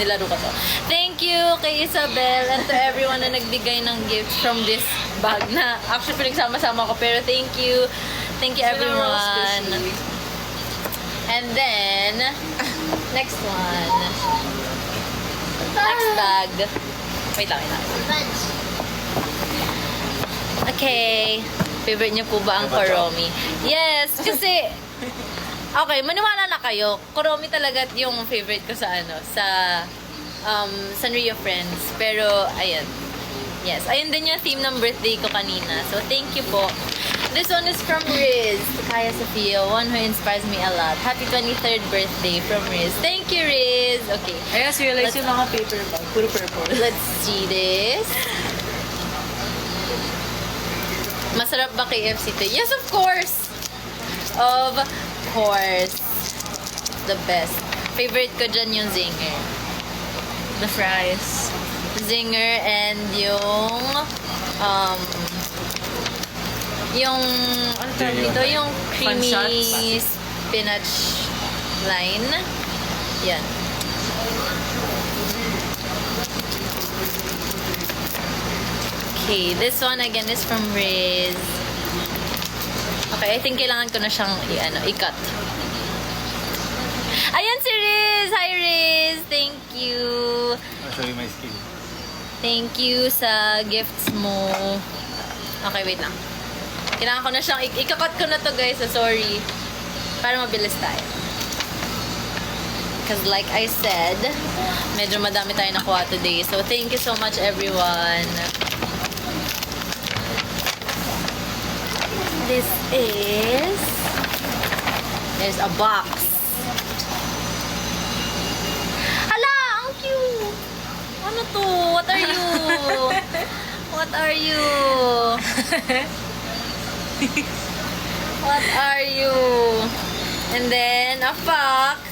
nilaro ko to. Thank you kay Isabel and to everyone na nagbigay ng gifts from this bag na actually pinagsama-sama ko. Pero thank you. Thank you everyone. And then, next one. Next bag. Wait lang. Okay. Favorite niyo po ba ang Kuromi? Yes, kasi okay, maniwala na kayo. Kuromi talaga yung favorite ko sa Sanrio Friends. Pero ayan. Yes, ayun din yung theme ng birthday ko kanina. So thank you po. This one is from Riz, Kaya Sofia, one who inspires me a lot. Happy 23rd birthday from Riz. Thank you, Riz. Okay. I just realized yung mga paper bag, puro purple. Let's see this. Masarap ba KFC to? Yes, of course! Of course. The best. Favorite ko dyan yung Zinger. The fries. Zinger and yung ano tawag dito? Yung creamy spinach line. Yan. Okay, this one again is from Riz. Okay, I think kailangan ko na siyang i-cut. Ayan si Riz! Hi Riz! Thank you! I'll show you my skill. Thank you sa gifts mo. Okay, wait lang. Kailangan ko na siyang i-cut ko na to guys. Sorry. Para mabilis tayo. Because like I said, medyo madami tayo nakuha today. So thank you so much everyone. This is... There's a box. Hala! Ang cute! Ano to? What are you? What are you? What are you? And then, a fox.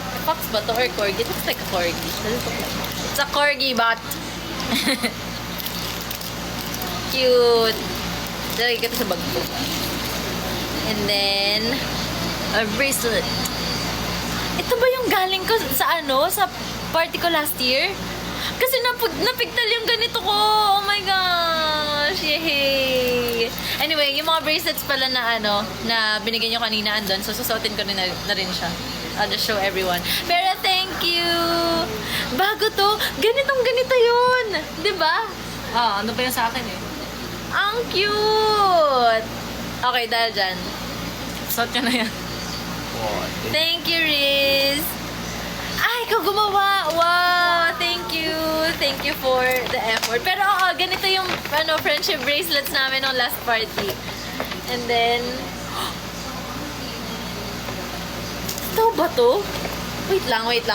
A fox ba to or corgi? It looks like a corgi. It's a corgi bot. Cute. Lagay ko ito sa bag ko. And then, a bracelet. Ito ba yung galing ko sa sa party ko last year? Kasi napigtal yung ganito ko. Oh my gosh. Yay. Anyway, yung mga bracelets pala na na binigyan nyo kanina andun. So, susuotin ko na rin siya. I'll just show everyone. Pero thank you. Bago to. Ganito yun. Diba? Ano pa yun sa akin eh? Ang cute! Okay, dahil dyan. Suot ka na yan. Thank you, Riz! Ay, ikaw gumawa! Wow! Thank you! Thank you for the effort. Pero ganito yung friendship bracelets namin nung last party. And then... Ito ba to? Wait lang. Wait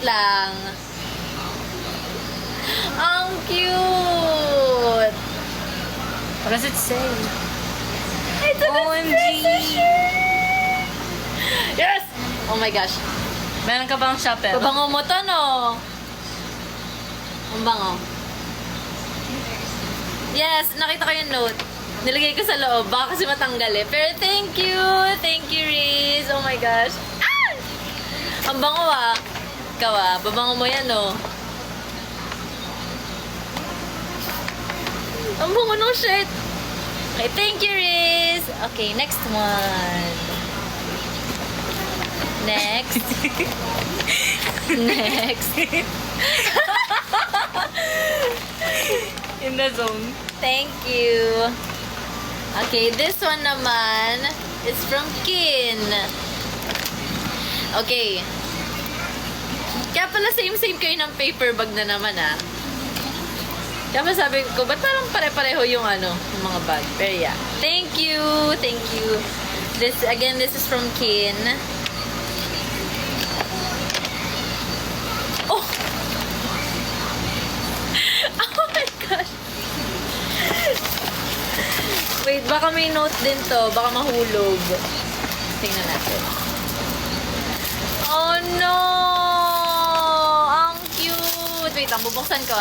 lang. Ang cute! What does it say? It's a OMG! Yes! Oh my gosh. Meron ka bang chapel? Pabango mo to, no? Ang bango. Yes, nakita ko yung note. Nilagay ko sa loob. Baka kasi matanggal eh. Pero thank you! Thank you, Riz! Oh my gosh. Ah! Ang bango Ikaw babango mo yan, no? Ang bango ng shirt. Okay, thank you, Riz. Okay, next one. Next. In the zone. Thank you. Okay, this one naman is from Kin. Okay. Kaya pala same kayo ng paper bag na naman Kaya pa sabi ko, ba't parang pare-pareho yung yung mga bag? Pero yeah. Thank you. This is from Kin. Oh! Oh my gosh! Wait, baka may note din to. Baka mahulog. Tingnan natin. Oh no! Ang cute! Wait lang, bubuksan ko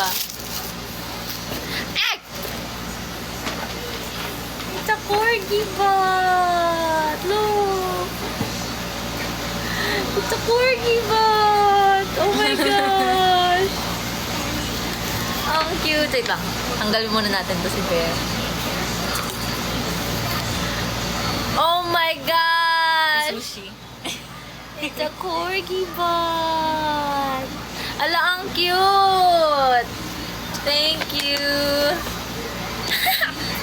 It's a corgi bot! Look! It's a corgi bot! Oh my gosh! Ang cute. Wait lang. Tanggalin muna natin to si Bear. Oh my gosh! Sushi. It's a corgi bot! Ala, ang cute! Thank you!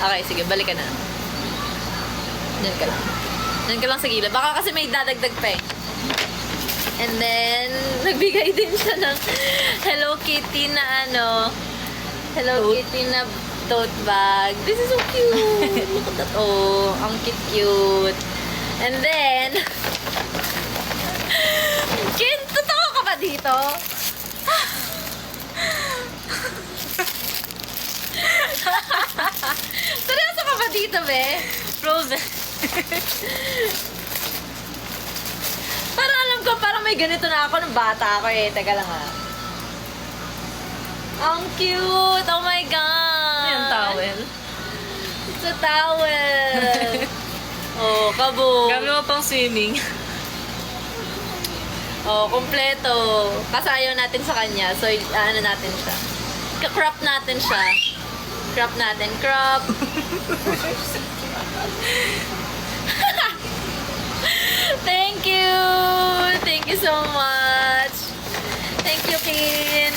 Okay, sige, balikan na. Diyan ka lang. Diyan ka lang sa gilid. Baka kasi may dadagdag pa eh. And then, nagbigay din siya ng Hello Kitty na ano, Hello Kitty na tote bag. This is so cute! Look at that. Oh, ang cute-cute. And then, Kin, totoo ka ba dito? Seryoso ka ba dito, be? Frozen. Parang alam ko, parang may ganito na ako nung bata ako eh. Teka lang ah. Ang cute! Oh my God! Yung towel. It's a towel! Oh, kabog! Gamit mo pang swimming. Oh, kompleto. Kasi ayaw natin sa kanya. So, ano natin siya. Crop natin siya. Crop natin. Crop. Thank you! Thank you so much! Thank you, Kin!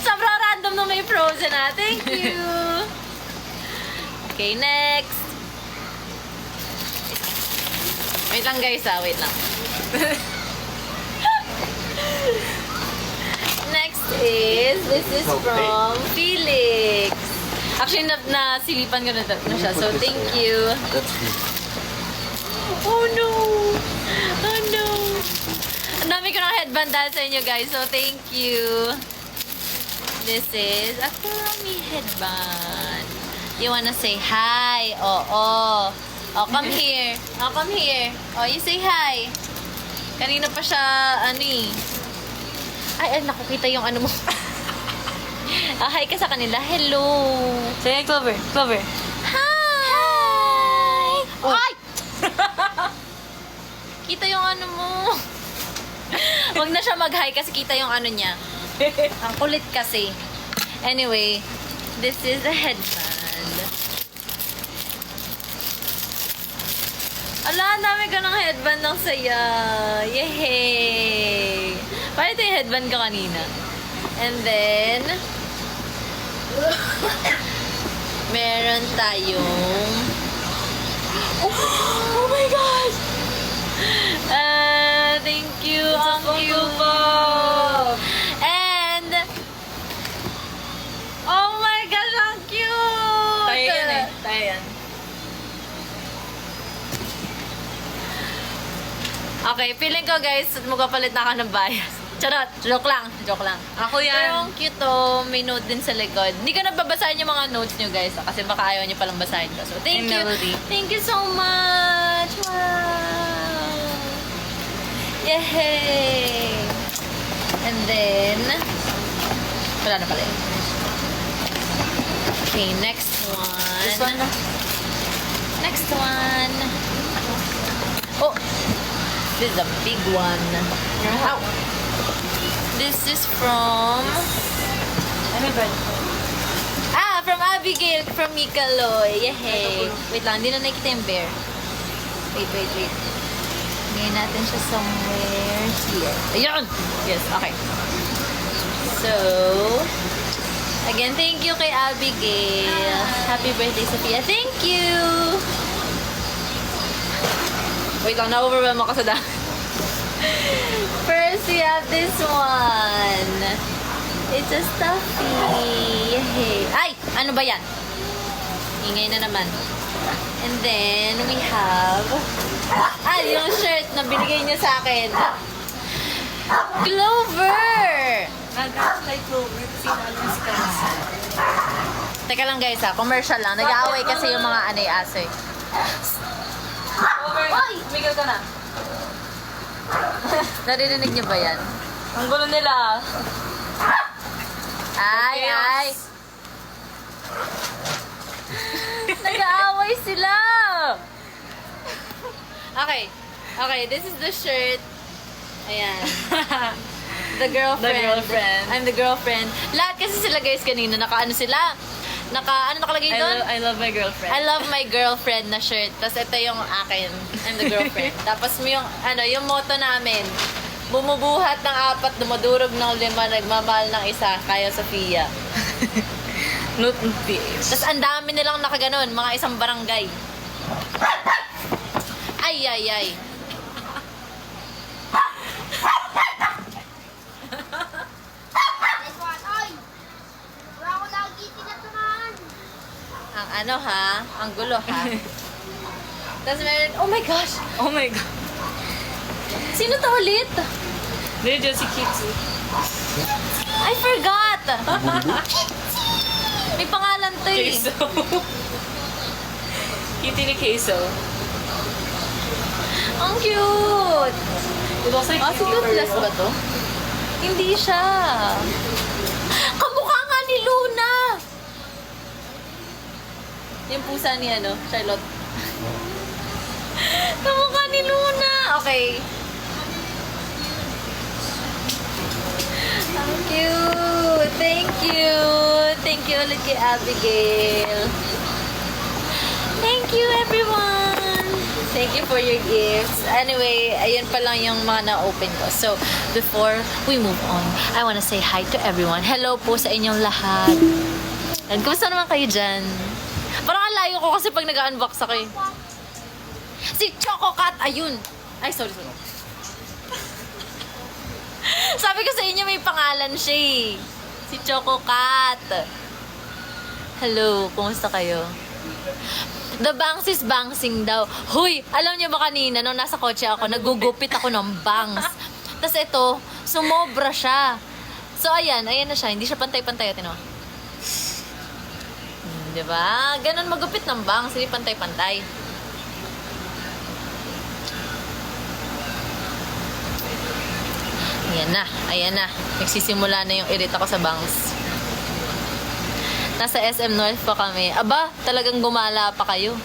Sobrang random na may frozen ah. Thank you! Okay, next. Wait lang guys ah. Wait lang. Next is, this is from Felix. Actually, nasilipan ko na siya. So, thank you. That's good. Oh no! Oh no! Ang dami ko ng headband dahil sa inyo guys. So, thank you. This is a Kurami headband. You wanna say hi? Oh, come here. Oh, come here. Oh, you say hi. Kanina pa siya, ano eh. Ay, nakukita yung ano mo. Hi ka sa kanila. Hello. Say hi, Clover. Clover. Hi! Oh. Ay! Kita yung ano mo. Huwag na siya mag-hi kasi kita yung ano niya. Ang kulit kasi. Anyway, this is a headband. Ala, ang dami ka ng headband ng saya. Yehey! Paano ito yung headband ka kanina? And then, meron tayong oh my gosh! Thank you. Ang cute po. And, oh my gosh, ang cute! Tayo yan eh. Tayo yan. Okay, feeling ko guys, magpapalit na ako ng bias. Charot! Joke lang. Joke lang. Ako yan. Pero ang cute to. May note din sa likod. Hindi ko na babasahin yung mga notes nyo guys. Kasi baka ayaw nyo palang basahin ko. So, thank And you. melody. Thank you so much. Wow. Yay! And then, wala na pala yun. Okay, next one. This one na. Next one. Oh! This is a big one. Ow! This is from... Ano ba? from Abigail, from Mikaloy. Yehey! Wait lang, hindi na nakikita yung bear. Wait. Ngayon natin siya somewhere here. Ayun! Yes, okay. So, again, thank you kay Abigail. Happy birthday, Sophia. Thank you! Wait lang, na-overwhelm ako sa dami. First, we have this one. It's a stuffy. Yay. Ay! Ano ba yan? Ingay na naman. And then, we have... yung shirt na binigay niya sa akin. Clover! Nag-ask kay Clover kasi alam si Kansa. Teka lang guys ha, commercial lang. Nag-aaway kasi yung mga anay-asoy. Clover, tumigil ka na. Narinig niyo ba yan? Ang gulo nila. Ay! Nag-aaway sila! Okay. Okay, this is the shirt. Ayan. The girlfriend. The girlfriend. I'm the girlfriend. Lahat kasi sila guys kanina, naka-ano sila? Ano nakalagay doon? I love my girlfriend. I love my girlfriend na shirt. Tapos ito yung akin. I'm the girlfriend. Tapos yung motto namin, bumubuhat ng 4, dumudurog ng 5, nagmamahal ng 1, kaya Sofia. Not PH. Tapos ang dami nilang nakaganon, mga isang barangay. Ay, ay, ay. Ang ano ha, ang gulo ha. Tapos meron, oh my gosh, Oh my God. sino to ulit? They're just Kitsu. I forgot! May pangalan to eh. Queso. Kitty ni Queso. Ang cute! It looks like Ah, si Toothless ba to? Hindi siya. Kamukha nga ni Luna! Yung pusa ni Charlotte. Kamukha ni Luna! Okay. Ang cute! Thank you! Thank you ulit kay Abigail. Thank you everyone! Thank you for your gifts. Anyway, ayun pa lang yung mga na-open ko. So, before we move on, I wanna say hi to everyone. Hello po sa inyong lahat. And kumusta naman kayo dyan? Parang ang layo ko kasi pag nag-unbox ako eh. Si Choco Cat, ayun. Ay, sorry. Sabi ko sa inyo may pangalan siya eh. Si Choco Cat. Hello, kumusta kayo? The bangs is bangsing daw. Huy, alam niyo ba kanina nung nasa kotse ako, nagugupit ako ng bangs. Tapos ito, sumobra siya. So ayan na siya. Hindi siya pantay-pantay. Tino. Diba? Ganon magupit ng bangs, hindi pantay-pantay. Ayan na. Nagsisimula na yung irita ko sa bangs. Nasa SM North pa kami. Aba, talagang gumala pa kayo.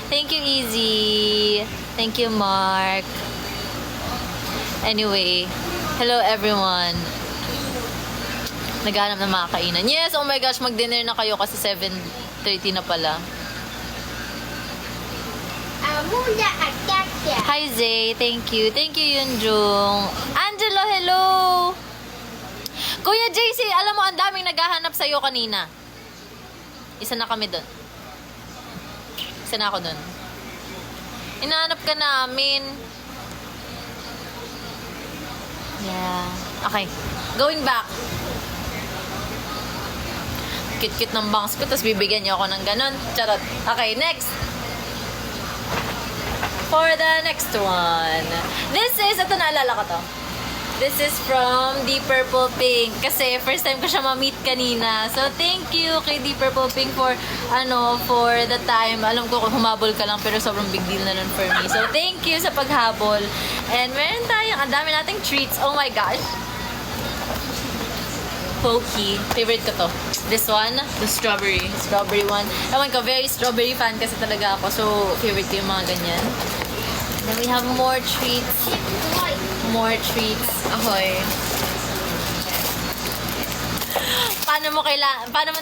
Thank you, Easy. Thank you, Mark. Anyway, hello everyone. Naghanap ng mga kainan. Yes, oh my gosh, mag-dinner na kayo kasi 7:30 na pala. Hi, Zay. Thank you. Thank you, Yunjung. Angelo, hello. Kuya JC, alam mo, ang daming naghahanap sa'yo kanina. Isa na kami doon. Isa na ako doon. Hinahanap ka namin. Yeah. Okay. Going back. Cute-cute ng bangs ko, tapos bibigyan niyo ako ng ganun. Charot. Okay, next. For the next one. This is, ito naalala ko to. This is from Deep Purple Pink. Kasi first time ko siya ma-meet kanina. So, thank you kay Deep Purple Pink for the time. Alam ko kung humabol ka lang pero sobrang big deal na nun for me. So, thank you sa paghabol. And meron tayong, ang dami nating treats. Oh my gosh. Pokey. Favorite ko to. This one. The strawberry. Strawberry one. Ewan ko, very strawberry fan kasi talaga ako. So, favorite ko yung mga ganyan. Then we have more treats. More treats. Ahoy. Paano mo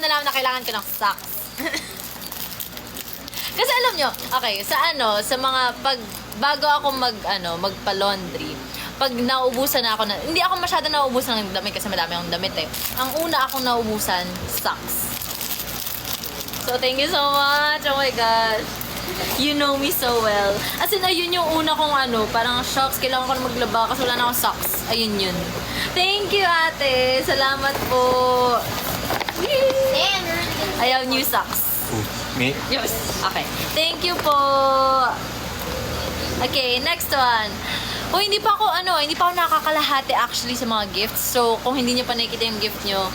nalaman na kailangan ko ng socks? Kasi alam nyo, okay, sa mga bago ako magpa-laundry, pag naubusan na ako hindi ako masyado naubusan ng damit kasi madami akong damit eh. Ang una akong naubusan, socks. So, thank you so much. Oh my gosh. You know me so well. As in, ayun yung una kong parang shocks. Kailangan ko na maglaba kasi wala na akong socks. Ayun yun. Thank you, ate. Salamat po. I have new socks. Me? Yes. Okay. Thank you po. Okay, next one. Hindi pa ako nakakalahati actually sa mga gifts. So, kung hindi niyo pa nakikita yung gift niyo,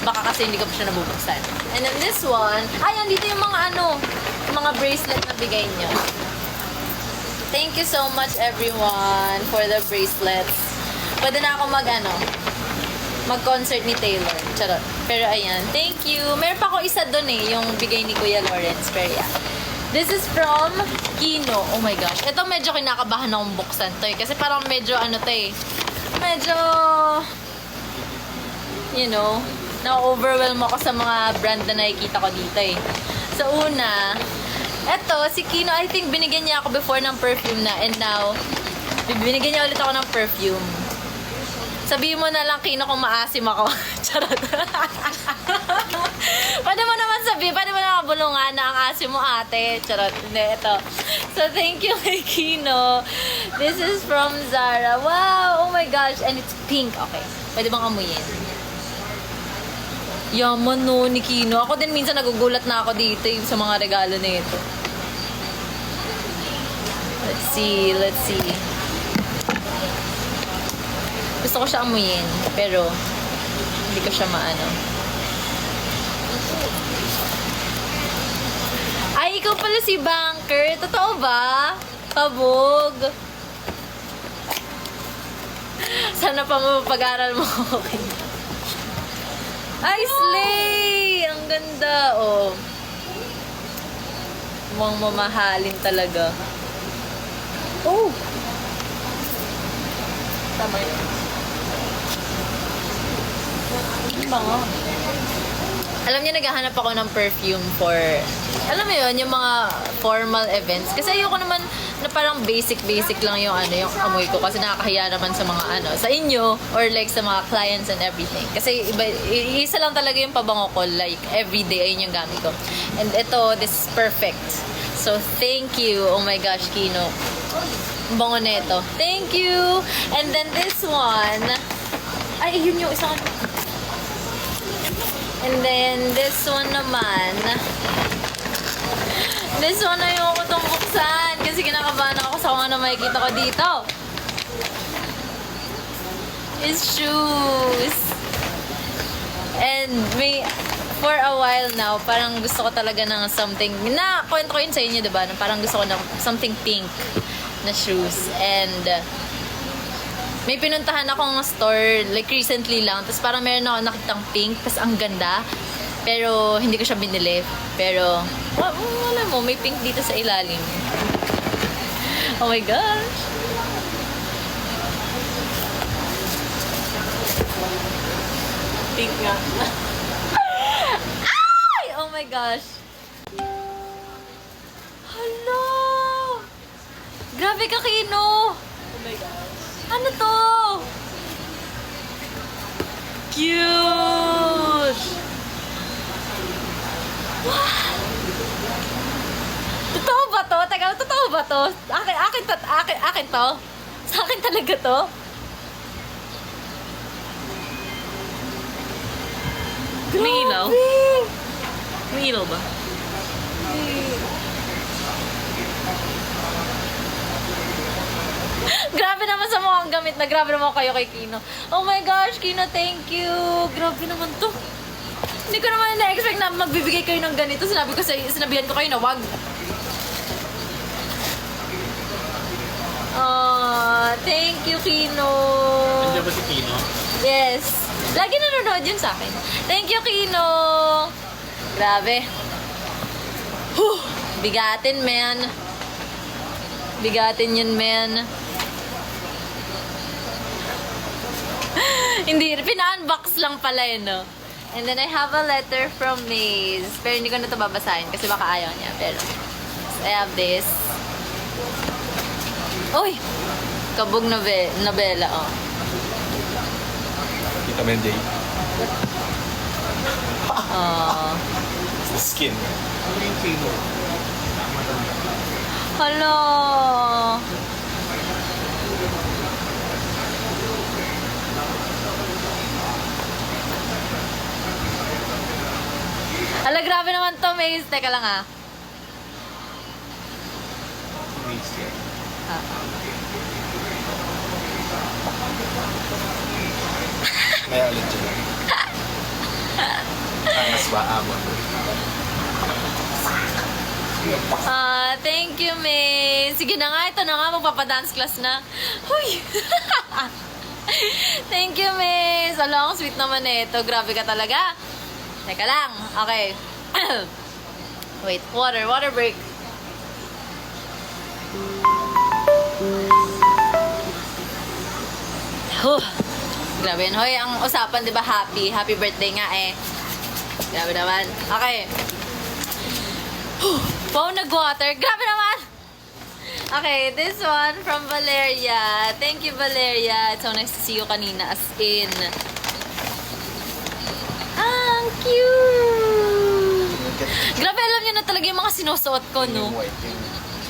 baka kasi hindi ko pa siya nabubuksan. And then this one, dito yung mga bracelet na bigay niyo. Thank you so much everyone for the bracelets. Pwede na ako mag-concert ni Taylor. Charot. Pero ayan, thank you. Meron pa ako isa dun yung bigay ni Kuya Lawrence. Pero yeah. This is from Kino. Oh my gosh. Ito medyo kinakabahan akong buksan to eh. Kasi parang medyo ano to eh. Medyo, you know, na-overwhelm ako sa mga brand na nakikita ko dito eh. So una, eto, si Kino, I think binigyan niya ako before ng perfume na. And now, binigyan niya ulit ako ng perfume. Sabihin mo na lang, Kino, kung maasim ako. Charot. Pwede mo naman sabihin, pwede mo naman bulungan na ang asim mo, ate. Charot. Hindi, ito. So, thank you kay Kino. This is from Zara. Wow! Oh my gosh. And it's pink. Okay. Pwede bang amuyin? Yaman no, ni Kino. Ako din minsan nagugulat na ako dito sa mga regalo na ito. Let's see. Let's see. Gusto ko siya amuyin, pero hindi ko siya maano. Ay, ikaw pala si Banker. Totoo ba? Kabog. Sana pa mapag-aral mo. Okay. Ay, slay! Ang ganda, oh. Mukhang mamahalin talaga. Oh! Tama yun. Bango. Alam niyo, naghahanap ako ng perfume for, alam mo yun, yung mga formal events. Kasi ayoko naman na parang basic lang yung ano, yung amoy ko. Kasi nakakahiya naman sa mga ano, sa inyo, or like sa mga clients and everything. Kasi isa lang talaga yung pabango ko, like everyday, ayun yung gamit ko. And ito, this is perfect. So, thank you. Oh my gosh, Kino. Ang bango na ito. Thank you! And then this one, ay, yun yung isang ano. And then, this one naman. This one na yung ako itong buksan. Kasi kinakabahan ako sa kung ano makikita ko dito. Is shoes. And may, for a while now, parang gusto ko talaga ng something, na kwento ko yun sa inyo, diba? Na parang gusto ko ng something pink na shoes. And, may pinuntahan akong store, like recently lang, tapos parang meron ako nakitang pink, tapos ang ganda. Pero hindi ko siya binili. Pero, wala mo, may pink dito sa ilalim. Oh my gosh! Pink nga. Ay! Oh my gosh! Hala! Grabe ka, Kino! Oh my God. Ano to? Cute! Wow! Totoo ba to? Teka, totoo ba to? Akin to? Sa akin talaga to? May ilaw? Grabe! May ilaw ba? Grabe naman sa mga gamit na grabe naman kayo kay Kino. Oh my gosh, Kino, thank you. Grabe naman to. Hindi ko naman na-expect na magbibigay kayo ng ganito. Sinabihan ko kayo na wag. Thank you, Kino. Nandiyan ba si Kino? Yes. Lagi nanonood yun sa akin. Thank you, Kino. Grabe. Huh. Bigatin, man. Bigatin yun, man. Hindi, pina-unbox lang pala yun, no? And then I have a letter from Maze. Pero hindi ko na ito babasahin kasi baka ayaw niya. Pero, I have this. Uy! Kabog na Bella, oh. Kita Menday. Skin. Ano yung Kino? Hello! Ala, grabe naman to, Maze. Teka lang, ah. May ulit dyan. Angas ba amon? Thank you, Maze. Sige na nga, ito na nga, magpapadance class na. Huy! Thank you, Maze. Alam, ang sweet naman eh. Ito, grabe ka talaga. Teka lang. Okay. Wait, water break. Huh. Grabe yan. Hoy, ang usapan, di ba, happy? Happy birthday nga eh. Grabe naman. Okay. Wow, nag-water. Grabe naman! Okay, this one from Valeria. Thank you, Valeria. It's so nice to see you kanina, as in. Ang cute! Grabe, alam niyo na talaga yung mga sinusuot ko, no?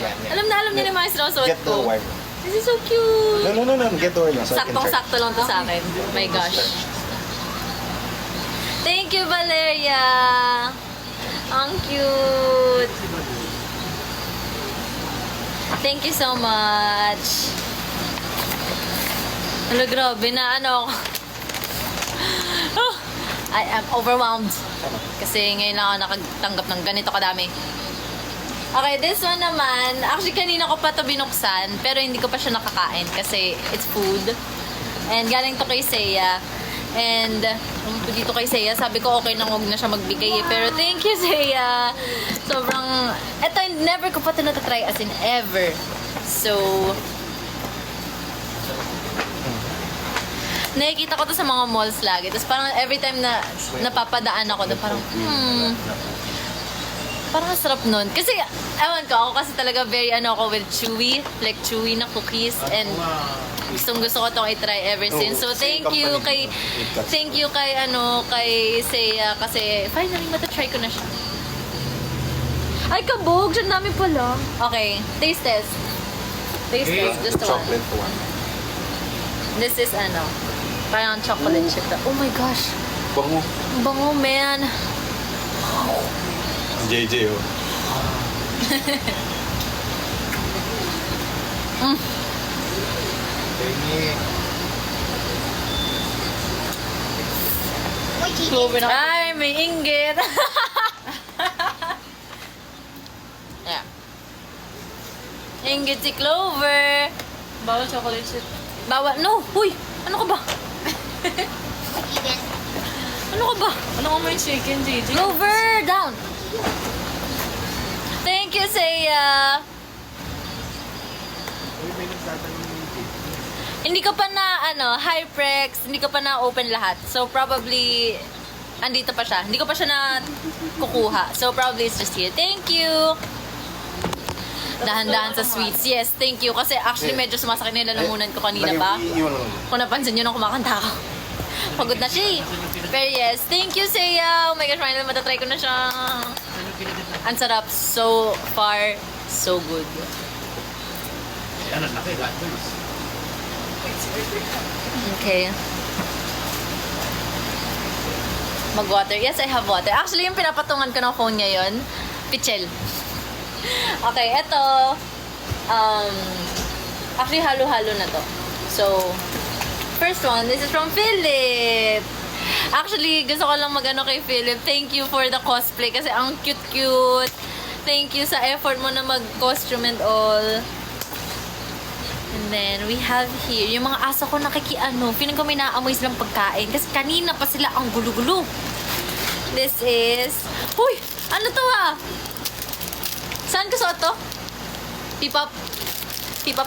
Alam niyo na yung mga sinusuot Get the ko. wire. This is so cute! No. Get the wire lang. So I can check. Saktong-sakto lang to sa akin. My gosh. Thank you, Valeria! Ang cute! Thank you so much! Hala, grabe na ano ako. Oh, I am overwhelmed. Kasi ngayon lang ako nakatanggap ng ganito kadami. Okay, this one naman, actually kanina ko pa ito binuksan, pero hindi ko pa siya nakakain kasi it's food. And galing to kay Seiya. And dito kay Seiya, sabi ko okay nang huwag na siya magbigay eh. Pero thank you, Seiya. Sobrang, eto never ko pa ito natatry as in ever. So, nakikita ko to sa mga malls lagi. Tapos parang every time na napapadaan ako, parang, parang ang sarap nun. Kasi, ewan ko, ako kasi talaga very ano ako with chewy. Like chewy na cookies. And gustong gusto ko itong i-try ever since. So, thank you kay Seiya. Kasi, finally, matatry ko na siya. Ay, kabog! Siya dami pala. Okay, taste test. Taste test, just The one. chocolate one. This is ano, parang chocolate chip. Oh my gosh. Bango. Ang bango, man. JJ, oh. Ay, may inggit. Yeah. Inggit si Clover. Bawal chocolate chip. Bawal. No, huy. Ano ka ba? Ano ka ba? Ano ko may chicken, JJ? Clover, down. Thank you, Seiya. Hindi ko pa na, Hyprex, hindi ko pa na open lahat. So, probably, andito pa siya. Hindi ko pa siya na kukuha. So, probably it's just here. Thank you! Dahan-dahan sa sweets. Yes, thank you. Kasi actually, medyo sumasakit na yung lalamunan ko kanina pa. Kung napansin nyo nung kumakanta ako. Pagod na siya eh. Pero yes, thank you, Seiya. Oh my gosh, finally matatry ko na siya. Ang sarap. So far, so good. Yan, ang laki. Okay. Mag-water. Yes, I have water. Actually, yung pinapatungan ko ng phone ngayon, pichel. Okay, eto. Actually, halo-halo na to. So, first one, this is from Philip. Actually, gusto ko lang mag-ano kay Philip. Thank you for the cosplay kasi ang cute-cute. Thank you sa effort mo na mag-costume and all. And then, we have here, yung mga aso ko nakikiano. Feeling ko may naamoy silang pagkain. Kasi kanina pa sila ang gulo-gulo. This is... Uy! Ano to ah? Saan ko suot to? Pipa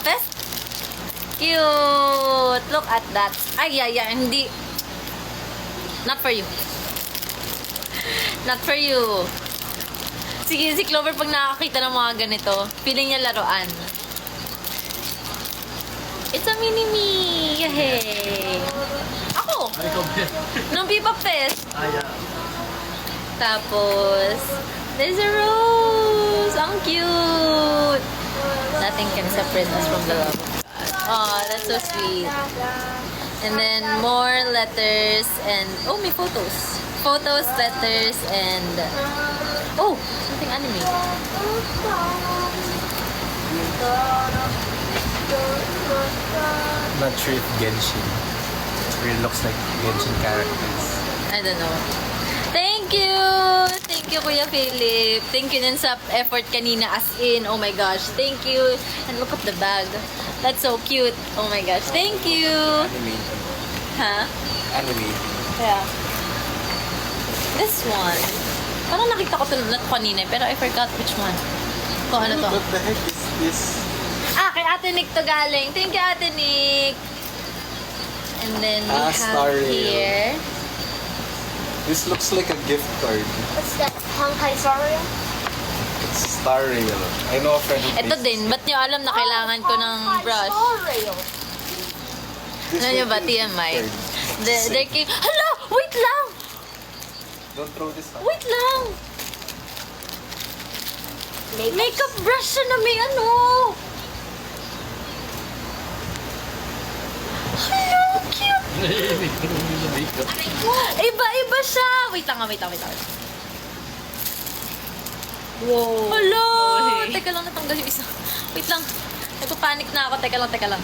Fest? Cute! Look at that. Ay, hindi. Not for you. Not for you. Sige, si Clover pag nakakita ng mga ganito, feeling niya laruan. It's a mini-me! Yay! Ako! Ay, ikaw ba? Nung Pipa Fest. Ay, Tapos, there's a rose! Ang cute! Nothing can separate us from the love of God. Oh, that's so sweet. And then, more letters and... Oh, may photos. Photos, letters, and... Oh, something anime. Not sure if Genshin. It really looks like Genshin characters. I don't know. Thank you! Thank you, Kuya Philip. Thank you din sa effort kanina as in. Oh my gosh. Thank you. And look at the bag. That's so cute. Oh my gosh. Thank you. Anime. Huh? Anime. Yeah. This one. Parang nakita ko ito kanina pero I forgot which one. Kung ano to. What the heck is this? Kay Ate Nick to galing. Thank you, Ate Nick. And then we Star have Rail. here. This looks like a gift card. What's that? Hangkai Sorry? It's Star Rail. I know a friend who Ito plays din, ba't nyo alam na kailangan ko ng brush? this. Ano nyo ba, This will be TMI? gift card. They're hala! Wait lang! Don't throw this out. Wait lang! Makeup brush siya na may ano! Hello, cute! Iba-iba siya! Wait lang. Wow. Hello! Okay. Teka lang, natanggal yung isa. Wait lang. Nagpapanik na ako. Teka lang.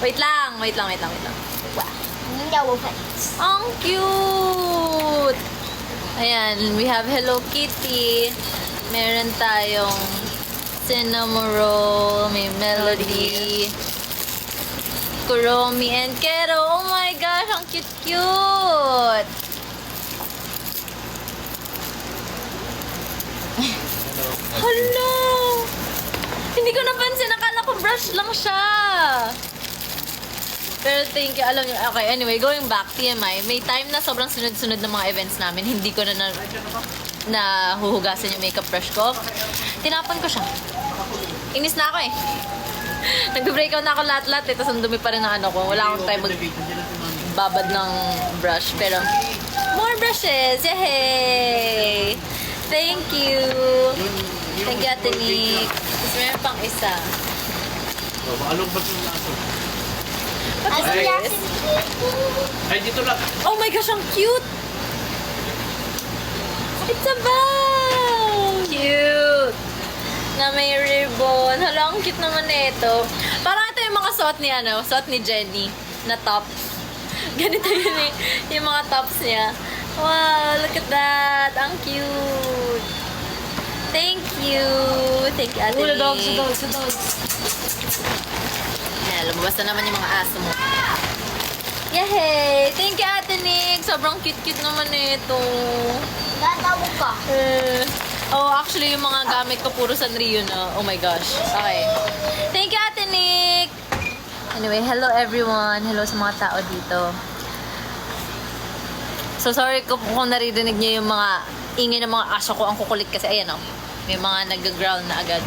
Wait lang. Wow. No offense. Ang cute! Ayan, we have Hello Kitty. Meron tayong cinnamon roll, may melody, Kuromi and Kero. Oh my gosh, ang cute! Hello! Hindi ko napansin, akala ko brush lang siya. Pero thank you, alam niyo, okay, anyway, going back, TMI, may time na sobrang sunod-sunod ng mga events namin, hindi ko na huhugasan yung makeup brush ko. Tinapon ko siya. Inis na ako eh. Nag-breakout na ako lahat-lahat eh, tapos ang dumi pa rin ng ano ko. Wala akong time magbabad ng brush, pero more brushes! Yay! Thank you! Thank you, Ate Nick. Tapos meron pang isa. Anong ba yung laso? As Ay, dito lang. Oh my gosh, ang cute! It's a bag! Cute! Na may ribbon. Hala, ang cute naman nito. Parang ito yung mga suot ni Jenny na tops. Ganito yun eh, yung mga tops niya. Wow, look at that! Ang cute! Thank you! Thank you, Ate Nick. Sa dogs. Ayan, lumabas na naman yung mga aso mo. Yay! Thank you, Ate Nick! Sobrang cute-cute naman nito. Gatawag ka. Oh, actually, yung mga gamit ko puro Sanrio na. Oh my gosh. Okay. Thank you, Ate Nick! Anyway, hello everyone. Hello sa mga tao dito. So, sorry kung naririnig niyo yung mga ingay ng mga aso ko. Ang kukulit kasi. Ayan oh. May mga nag-growl na agad.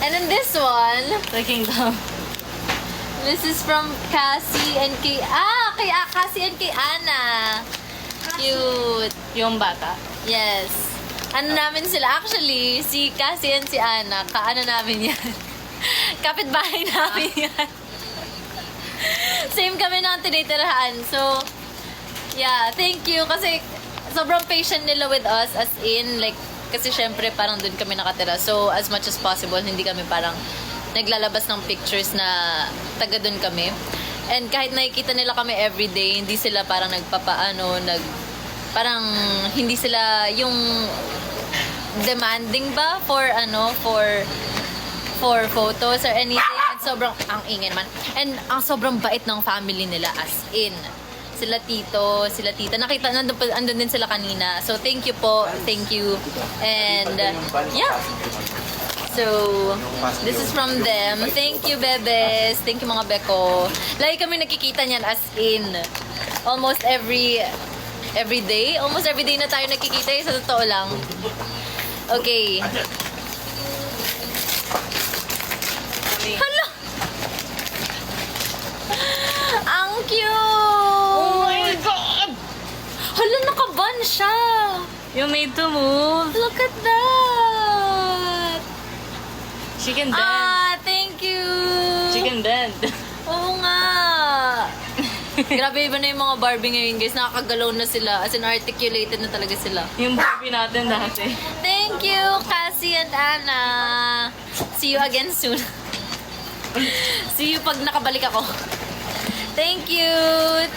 And then this one, Taking down. this is from Cassie and kay Cassie and kay Ana. Cute. Yung bata. Yes. Ano namin sila? Actually, si Cassie and si Ana, kaano namin yan? Kapitbahay namin yan. Same kami ng tinitirahan. So, yeah, thank you. Kasi sobrang patient nila with us. As in, like, kasi syempre parang dun kami nakatira. So, as much as possible, hindi kami parang naglalabas ng pictures na taga dun kami. And kahit nakikita nila kami everyday, hindi sila parang parang hindi sila yung demanding ba for photos or anything. And sobrang, ang ingay naman. And ang sobrang bait ng family nila as in. Sila tito, sila tita. Nakita, andun din sila kanina. So, thank you po. Thank you. And, yeah. So, this is from them. Thank you, bebes. Thank you, mga beko. Lagi kami nakikita niyan as in. Almost every day. Almost every day na tayo nakikita. Sa totoo lang. Okay. Hala! Ang cute! Oh my God! Hala, nakaban siya! You made to move. Look at that! She can dance. Thank you! She can dance. Oo nga! Grabe, iba na yung mga Barbie ngayon, guys. Nakakagalaw na sila. As in, articulated na talaga sila. Yung Barbie natin dati. Thank you, Cassie and Anna! See you again soon. See you pag nakabalik ako. Thank you!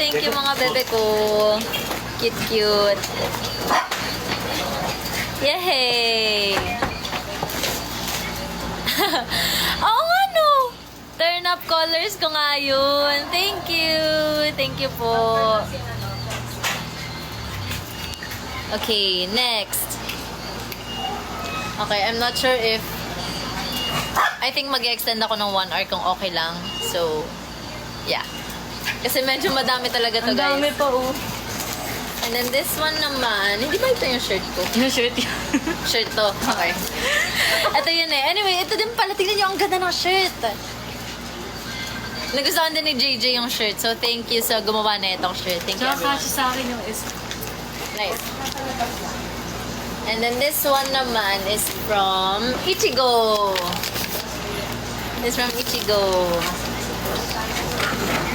Thank you, mga bebe ko. Cute. Yay! Oo nga, no! Turn up colors ko nga yun. Thank you! Thank you po. Okay, next. Okay, I'm not sure if I think mag-extend ako ng 1 hour kung okay lang. So, yeah. Kasi medyo madami talaga to, Ang dami guys. pa, oh. And then this one naman, hindi ba ito yung shirt ko? Yung shirt yun. Shirt to. Okay. Ito yun eh. Anyway, ito din pala. Tingnan nyo, ang ganda ng shirt. Nagustuhan din ni JJ yung shirt. So, thank you sa gumawa na itong shirt. Thank you, Tsaka everyone. kasi sa akin yung is... Nice. And then this one naman is from Ichigo. This from Ichigo.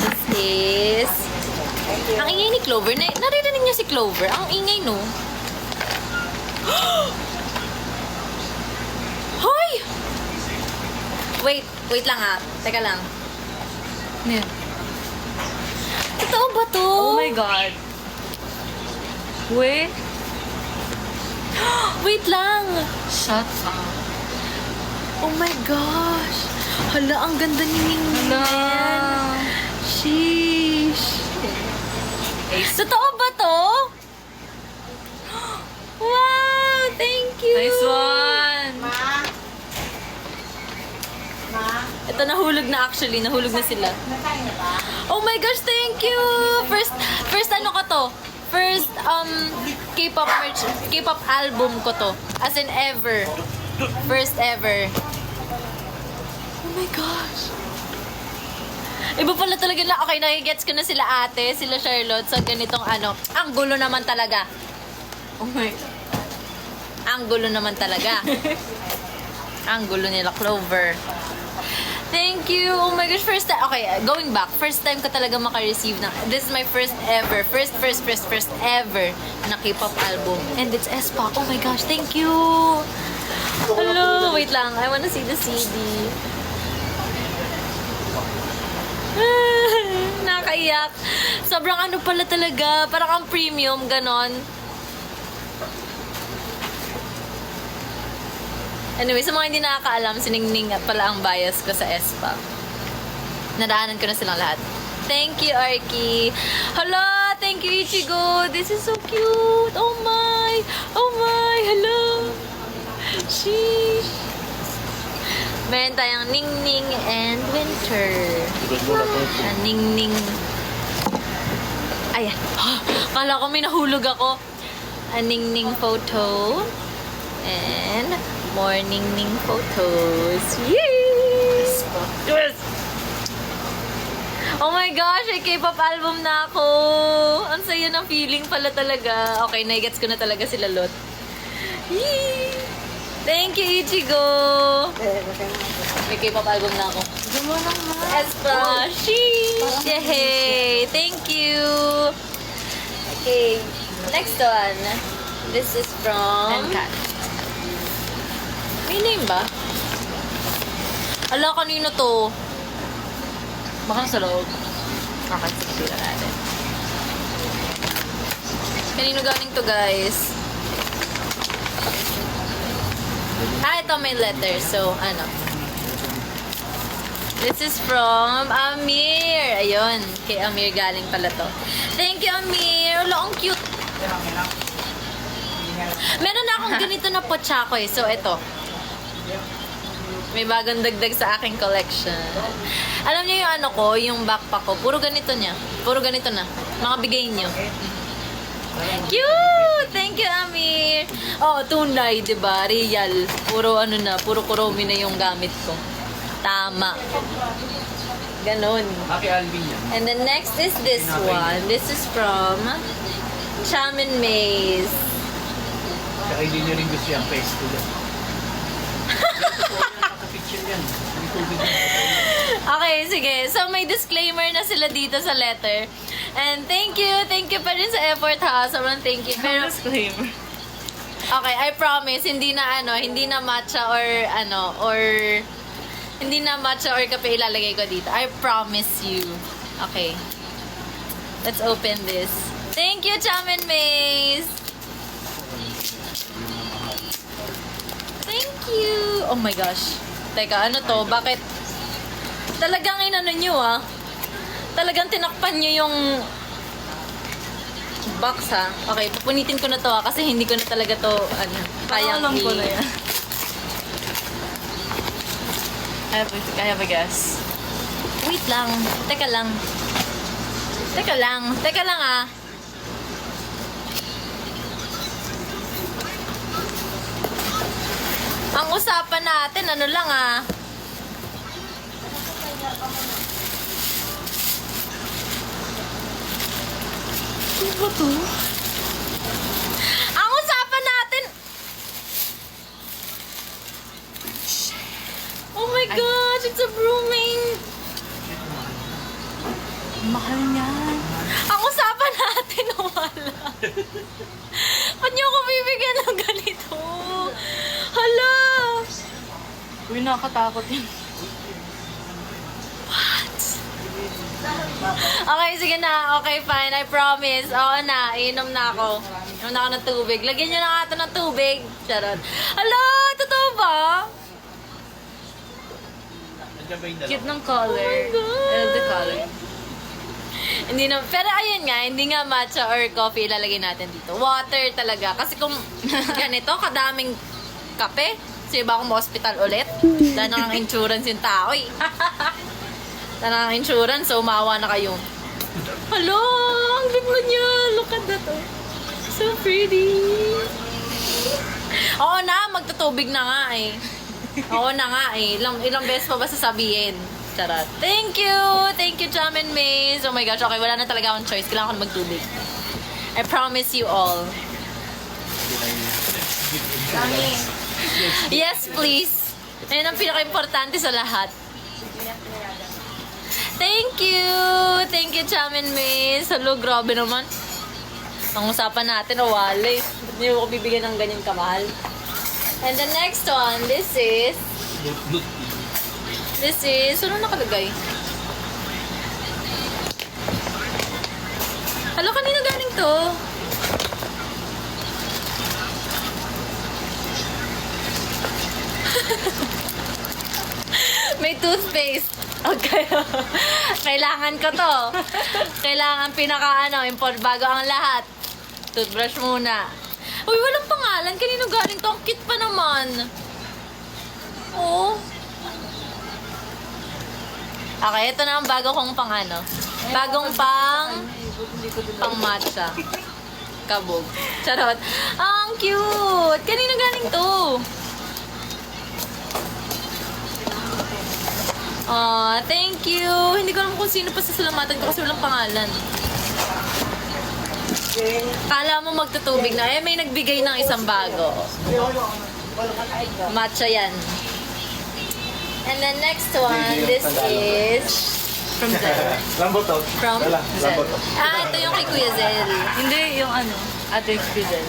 This is... Ang ingay ni Clover. Naririnig niyo si Clover? Ang ingay, no? Hoy! Wait lang ha. Teka lang. Yeah. Totoo ba to? Oh my God. Wait. Wait lang. Shut up. Oh my gosh. Hala, ang ganda ni Ningning. Hala. Sheesh. Totoo ba to? Wow! Thank you! Nice one. Ito, nahulog na actually. Nahulog na sila. Oh my gosh, thank you! First ano ko to? First, K-pop merch, K-pop album ko to. As in ever. First ever. Oh my gosh. Iba pala talaga na, okay, nakigets ko na sila ate, sila Charlotte, sa ganitong ano. Ang gulo naman talaga. Oh my God. Ang gulo naman talaga. Ang gulo nila, Clover. Thank you. Oh my gosh, first time. Okay, going back. First time ko talaga maka-receive ng... This is my first ever. First ever na K-pop album. And it's aespa. Oh my gosh, thank you. Hello. Wait lang. I wanna see the CD. Nakaiyak. Sobrang ano pala talaga. Parang ang premium, ganon. Anyway, sa mga hindi nakakaalam, si Ningning pala ang bias ko sa aespa. Nadaanan ko na silang lahat. Thank you, Arky. Hala, thank you, Ichigo. This is so cute. Oh my. Oh my. Hello. Sheesh. Meron tayong Ningning and Winter. Ningning. Ayan. Kala ko may nahulog ako. A Ningning photo. And more Ningning photos. Yes! Yes! Oh my gosh, may K-pop album na ako. Ang saya ng feeling pala talaga. Okay, naigets ko na talaga sila Lot. Yee! Thank you, Ichigo! May K-pop album na ako. Gumo lang ma. Espa! Sheesh! Yay! Thank you! Okay, next one. This is from... Cat. May name ba? Ala, kanino to? Baka sa loob. Kakasipira natin. Kanino galing to, guys? Ito may letter. So, ano? This is from Amir. Ayun. Kay Amir galing pala to. Thank you, Amir. Wala, ang cute. Meron na akong ganito na pochako eh. So, ito. May bagong dagdag sa aking collection. Alam niyo yung ano ko, yung backpack ko, puro ganito niya. Puro ganito na. Mga bigay niyo. Cute! Thank you, Amir! Oh, tunay, diba? Real. Puro ano na, puro kuromi na yung gamit ko. Tama. Ganon. Happy Alvin yan. And the next is this one. This is from Chamin Maze. Kaya hindi nyo rin gusto yung face ko dyan. Nakapicture yan. Hindi ko bigyan. Okay, sige. So, may disclaimer na sila dito sa letter. And thank you pa rin sa effort ha. Sobrang thank you. Pero, Disclaimer. okay, I promise, hindi na matcha or hindi na matcha or kape ilalagay ko dito. I promise you. Okay. Let's open this. Thank you, Chamin Maze! Thank you! Oh my gosh. Teka, ano to? Bakit? Talagang inano nyo ah. Talagang tinakpan nyo yung box ha. Okay, pupunitin ko na to ha. Kasi hindi ko na talaga to, kayang Alam ko na yan. I have a guess. Wait lang. Teka lang. Teka lang ah. Ang usapan natin, ano lang ah. Ano ba to? Ang usapan natin... Oh my gosh, it's a brooming. Mahal niyan. Ang usapan natin, wala. Ba't niyo ako bibigyan ng ganito? Hala! Uy, nakakatakot yun. Okay, sige na. Okay, fine. I promise. Oo na. Inom na ako. Inom na ako ng tubig. Lagyan niyo na nga ito ng tubig. Charot. Hala! Totoo ba? Nandiyan ba yung dalawa? Cute ng color. Oh my God. I love the color. Hindi na. Pero ayun nga, hindi nga matcha or coffee ilalagay natin dito. Water talaga. Kasi kung ganito, kadaming kape, sige ba akong hospital ulit? Dahil nang insurance yung tao eh. Dahil nang insurance, so umawa na kayo. Hello! Ang ganda niya! Look at that oh. So pretty! Oo na, magtutubig na nga eh. Oo na nga eh. Ilang beses pa ba sasabihin? Charot. Thank you! Thank you, Jam and Maze. Oh my gosh, okay, wala na talaga akong choice. Kailangan ko na magtubig. I promise you all. Yes, please. Ayun ang pinaka-importante sa lahat. Thank you! Thank you, Jam and Maze. Hello, grabe naman. Ang usapan natin, wala eh. Hindi ko bibigyan ng ganyan kamahal. And the next one, this is... ano nakalagay? Hala, kanina galing to? May toothpaste. Okay. Kailangan ko to. Kailangan import bago ang lahat. Toothbrush muna. Uy, walang pangalan. Kanino galing to? Ang cute pa naman. Oh. Okay, ito na ang bago kong bagong pang matcha. Kabog. Charot. Ang cute! Kanino galing to? Thank you! Hindi ko alam kung sino pa sasalamatan ko kasi walang pangalan. Kala mo magtutubig na. Eh, may nagbigay ng isang bago. Matcha yan. And the next one, this is From Zel. Lamboto. from Wala, Zel. lamboto. Ito yung kay Kuya Zel. Hindi, yung Ate Zel.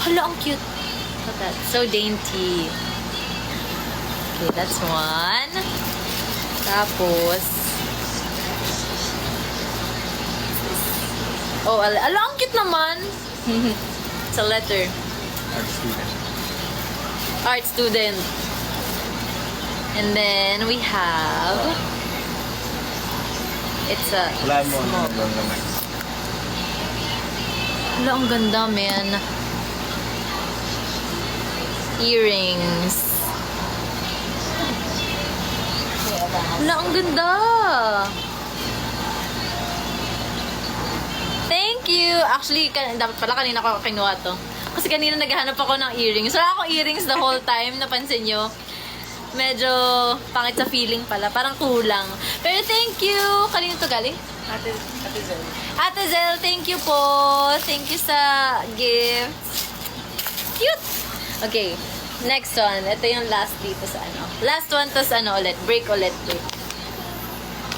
Hala, ang cute. Look at that. So dainty. Okay, that's one. Tapos, ang cute naman. It's a letter. Art student. Art student. And then we have, it's a Wala mo. small. Doon naman. Hala, ang ganda, man. Earrings. Hala, ang ganda. Thank you. Actually, dapat pala kanina ko kinuha to. Kasi kanina naghahanap ako ng earrings. Wala akong earrings the whole time. Napansin nyo. Medyo pangit sa feeling pala. Parang kulang. Pero thank you. Kanina to galing? Ate Zel. Ate Zel, thank you po. Thank you sa gifts. Cute! Okay. Next one. Ito yung last dito sa Last one to sa ulit. Break ulit.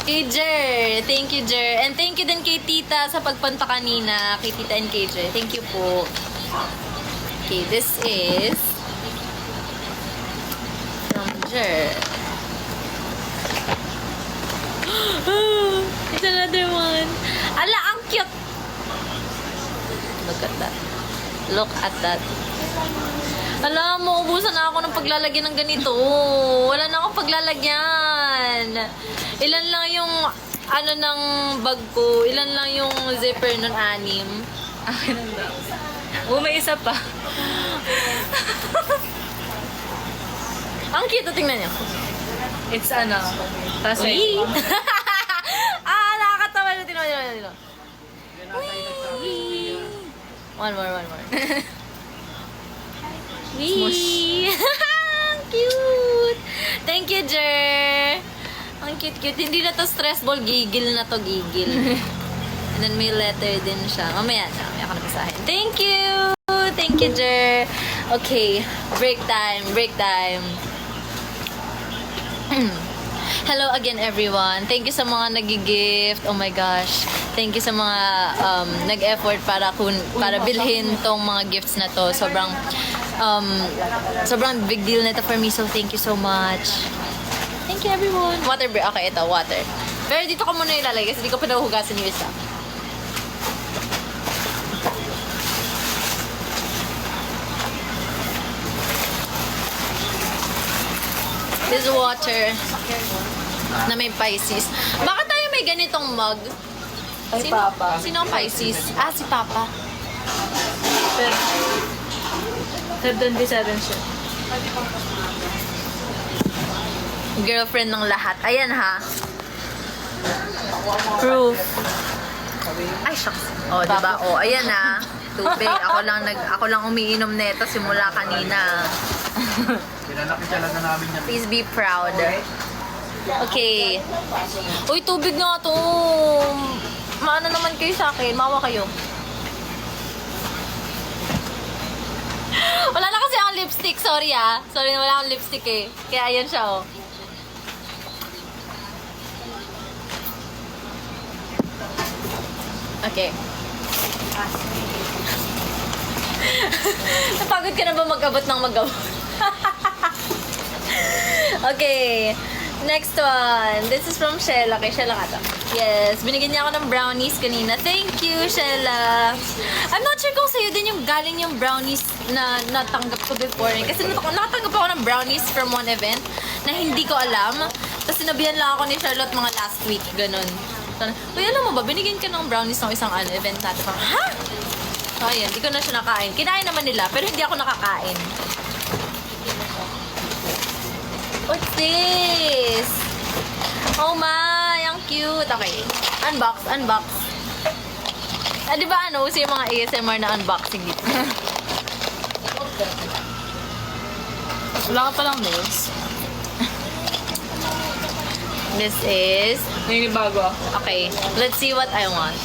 Kay Jer. Thank you, Jer. And thank you din kay Tita sa pagpunta kanina. Kay Tita and kay Jer. Thank you po. Okay, this is from Jer. It's another one. Ala, ang cute! Look at that. Look at that. Ala, maubusan na ako ng paglalagyan ng ganito. Wala na akong paglalagyan. Ilan lang yung ng bag ko. Ilan lang yung zipper nun, 6. Akin ang daw. Oh, may isa pa. Ang cute, tingnan niyo. It's ano, kasi Wee! Nakakatawa na. Tingnan. Wee! One more. Wee! Cute! Thank you, Jer! Ang cute. Hindi na to stress ball, gigil na to, gigil. And then may letter din siya. Mamaya ka na basahin. Thank you! Thank you, Jer! Okay, break time. Hello again, everyone. Thank you sa mga nag-gift. Oh my gosh. Thank you sa mga nag-effort para bilhin tong mga gifts na to. Sobrang big deal na ito for me. So, thank you so much. Thank you, everyone. Water break. Okay, ito, water. Pero dito ko muna ilalagay kasi di ko pa nahuhugasan yung isa. This water na may Pisces. Bakit tayo may ganitong mug? Ay, Papa. Sino ang Pisces? Si Papa. Pero, 27 siya. Girlfriend ng lahat. Ayan ha. Proof. Ay, shucks. Diba? Ayan ha. Tubig. Ako lang umiinom nito simula kanina. Pinanakita lang na namin yan. Please be proud. Okay. Uy, tubig nga to. Maano naman kayo sa akin? Mawa kayo. Wala na kasi akong lipstick. Sorry Sorry na wala akong lipstick eh. Kaya ayan siya Okay. Napagod ka na ba mag-abot ng mag-abot? Okay. Next one. This is from Shella. Kay Shella ka to. Yes. Binigyan niya ako ng brownies kanina. Thank you, Shella. I'm not sure kung sa'yo din yung galing yung brownies na natanggap ko before. Kasi nakatanggap ako ng brownies from one event na hindi ko alam. Tapos sinabihan lang ako ni Charlotte mga last week. Ganun. Uy, alam mo ba, binigyan ka ng brownies ng isang event natin. Ha? So, ayan. Hindi ko na siya nakain. Kinain naman nila, pero hindi ako nakakain. What's this? Oh my, ang cute. Okay. Unbox. Di ba uso yung mga ASMR na unboxing dito? Wala ka palang nails. This is... Naninibago ako. Okay, let's see what I want.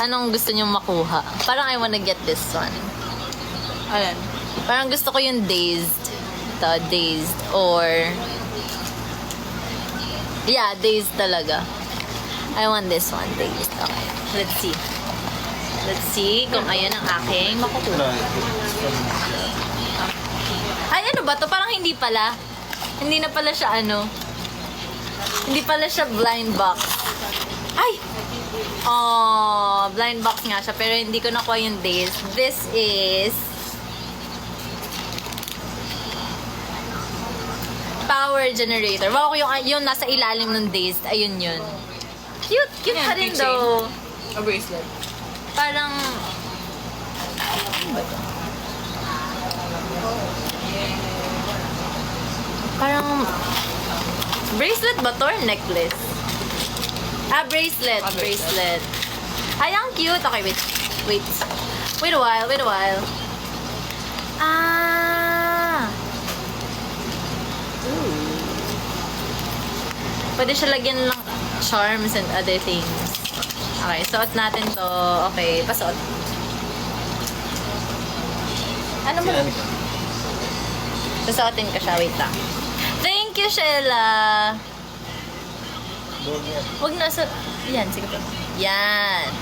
Anong gusto niyo makuha? Parang I wanna get this one. Ayan. Parang gusto ko yung dazed. Dazed. Or... Yeah, dazed talaga. I want this one, dazed. Okay, let's see. Let's see kung ayan ang aking makukuha. Ay, ano ba to? Parang hindi pala. Hindi na pala siya Hindi pala siya blind box. Ay! Blind box nga siya. Pero hindi ko nakuha yung days. This is... power generator. Wow, yung nasa ilalim ng days. Ayun yun. Cute! Cute Ayan, pa rin keychain. though. A bracelet. Parang... Ano ba ito? Parang... bracelet ba to or necklace? Bracelet. Bracelet. Ay, ang cute. Okay, wait. Wait a while. Ooh. Pwede siya lagyan ng charms and other things. Okay, suot natin to. Okay, pasuot. Ano mo? Susuotin ko siya. Wait lang. Thank you, Shella. Huwag na sa... Yan, sige po. Yan.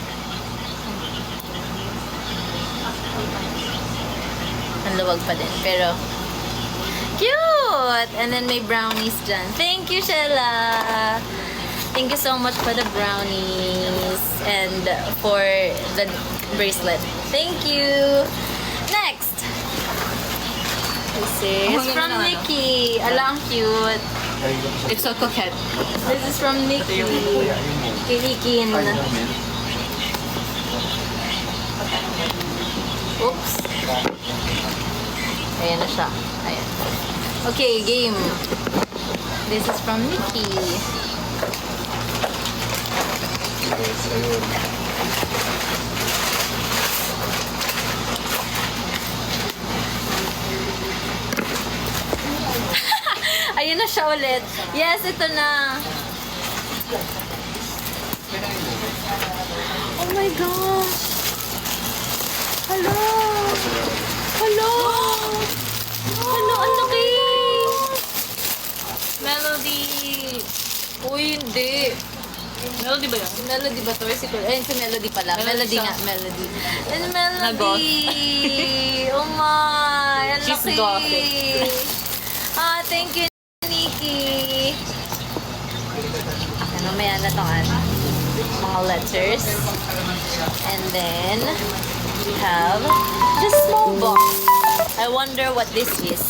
Ang luwag pa din. Pero... cute! And then may brownies dyan. Thank you, Shella. Thank you so much for the brownies and for the bracelet. Thank you. Next. This is from Nikki. Ala, ang cute. It's so coquette. This is from Nikki. Kilikin. Oops. Ayan na siya. Ayan. Okay, game. This is from Nikki. Yes, ayun. Ayun na siya ulit. Yes, ito na. Oh my gosh. Hello. Hello. Hello, ang laki. Melody. Uy, hindi. Melody ba yan? Melody ba to? Si ayun, si Melody pala. Melody Melody siya. nga, Melody. And Nagot. Melody. Oh my. Ang She's laki. gothic. Ah, thank you, Nikki. Okay, mamaya na tong mga letters. And then, we have the small box. I wonder what this is.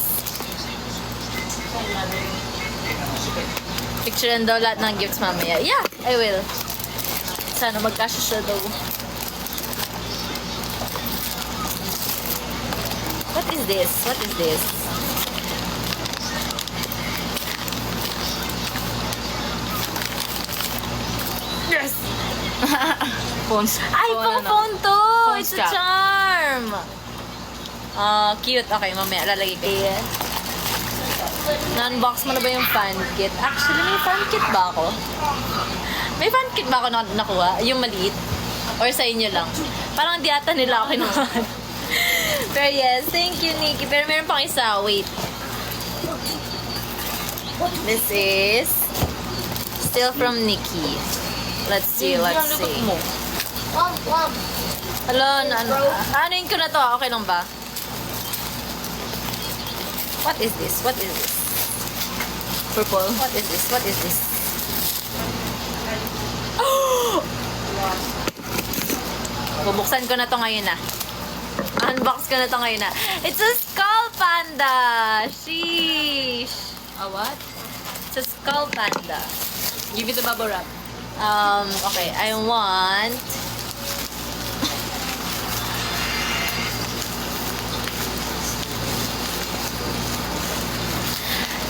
Picturean daw lahat ng gifts mamaya. Yeah, I will. Sana magkasya siya daw. What is this? What is this? Yes! Phones. Ay, pang phone to! Phone It's a strap. charm! Cute. Okay, mamaya lalagay ko. Na-unbox mo na ba yung fan kit? Actually, may fan kit ba ako? May fan kit ba ako nakuha? Yung maliit? Or sa inyo lang? Parang di ata nila ako kinuha. Pero yes, thank you, Nikki. Pero meron pang isa. Wait. This is still from Nikki. Let's see, let's see. Hello, anuin ko na to. Okay lang ba? What is this? What is this? Purple. What is this? What is this? Bubuksan ko na to ngayon na. Unbox ko na to ngayon na. It's a skull panda! Sheesh! A what? It's a skull panda. Give it a bubble wrap. Okay. I want...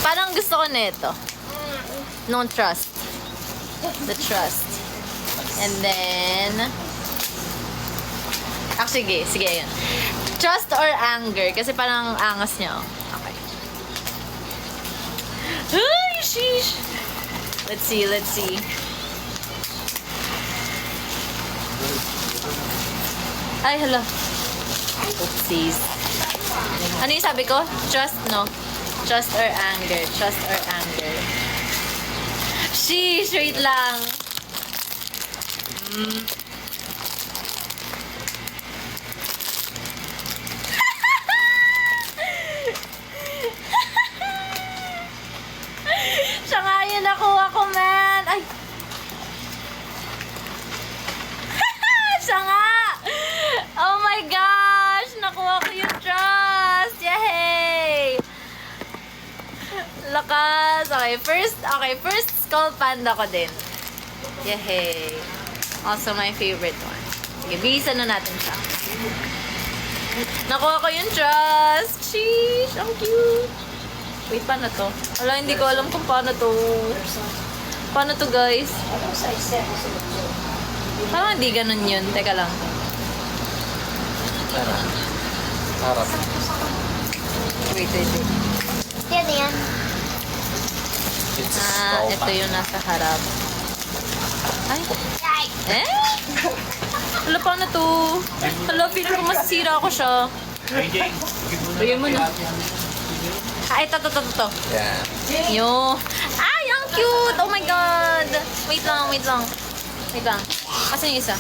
Parang gusto ko nito. No trust. The trust. And then... Actually, sige, yun. Trust or anger? Kasi parang angas niya. Oh. Okay. Ay, sheesh! Let's see, let's see. Ay, hello. Oopsies. Ano yung sabi ko? Trust, no? Trust or anger? Trust or anger? Sheesh, wait lang. Siya nga yun nakuha ko, man. Ay. Siya nga. Oh my gosh. Nakuha ko yung trust. Yay. Lakas. Okay, first skull panda ko din. Yay. Also my favorite one. Sige, bihisan na natin siya. Nakuha ko yung trust. Sheesh, ang cute. Wait, paano to? Wala, hindi ko alam kung paano to. Paano to, guys? Parang hindi ganun yun. Teka lang. Harap. Wait. Yan yan. It's Ito yung nasa harap. Ay. Eh? Wala, paano to? Wala, feeling ko masisira ako siya. Hey, Jane. Bigyan mo na. Ay, ito. Yeah. Yo. Ay, ang cute! Oh my God! Wait lang. Asan yung isa?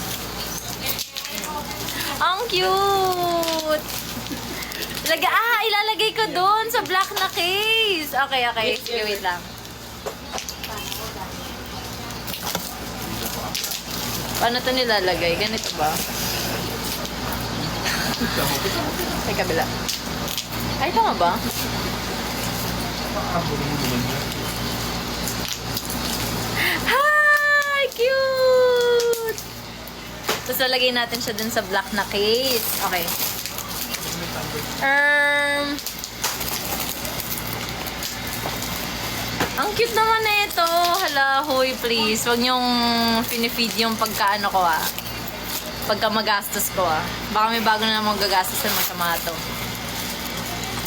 Ang cute! Ilalagay ko doon sa black na case. Okay. Sige, wait lang. Paano ito nilalagay? Ganito ba? Ay, kabila. Ay, tama ba? Hi! Cute! Tapos lalagay natin siya dun sa black na case. Okay. cute naman na ito. Hala, hoy, please. Huwag niyong pinifeed yung pagkaano ko, ah. Pagka magastos ko, ah. Baka may bago na namang gagastos na masama to.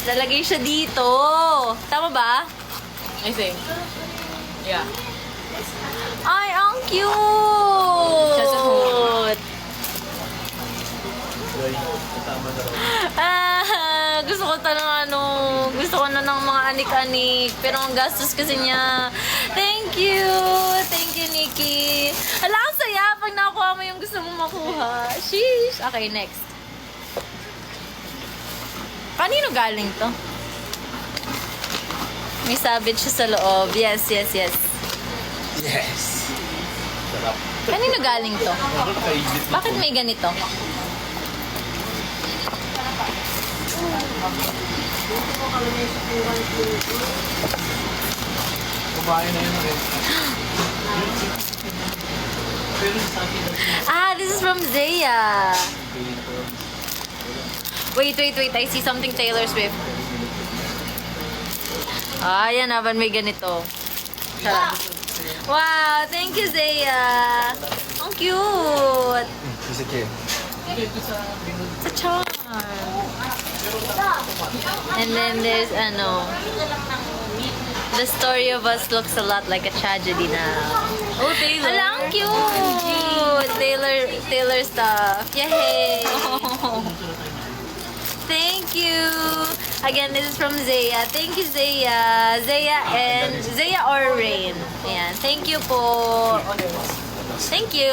Lalagay siya dito. Tama ba? I think. Yeah. Ay, ang cute! Siya sa Joy, kasama na raw. Gusto ko gusto ko na ng mga anik-anik. Pero ang gastos kasi niya. Thank you! Thank you, Nikki. Ala, ang saya pag nakuha mo yung gusto mong makuha. Sheesh! Okay, next. Kanino galing to? May sabit siya sa loob. Yes, yes, yes. Yes! Sarap. Kanino galing to? Ano nakaigit na Bakit may ganito? kumain na yun rin. Pero sa akin na This is from Zaya. Wait. I see something Taylor Swift. Yan naman may ganito. Sarap. Wow, thank you, Zaya. Ang cute. Is it here? It's a charm. And then there's, the story of us looks a lot like a tragedy now. Oh, Taylor. Hala, ang cute. Taylor stuff. Yay. Thank you. Again, this is from Zaya. Thank you, Zaya. Zaya or Rain. Ayan. Thank you po. Thank you.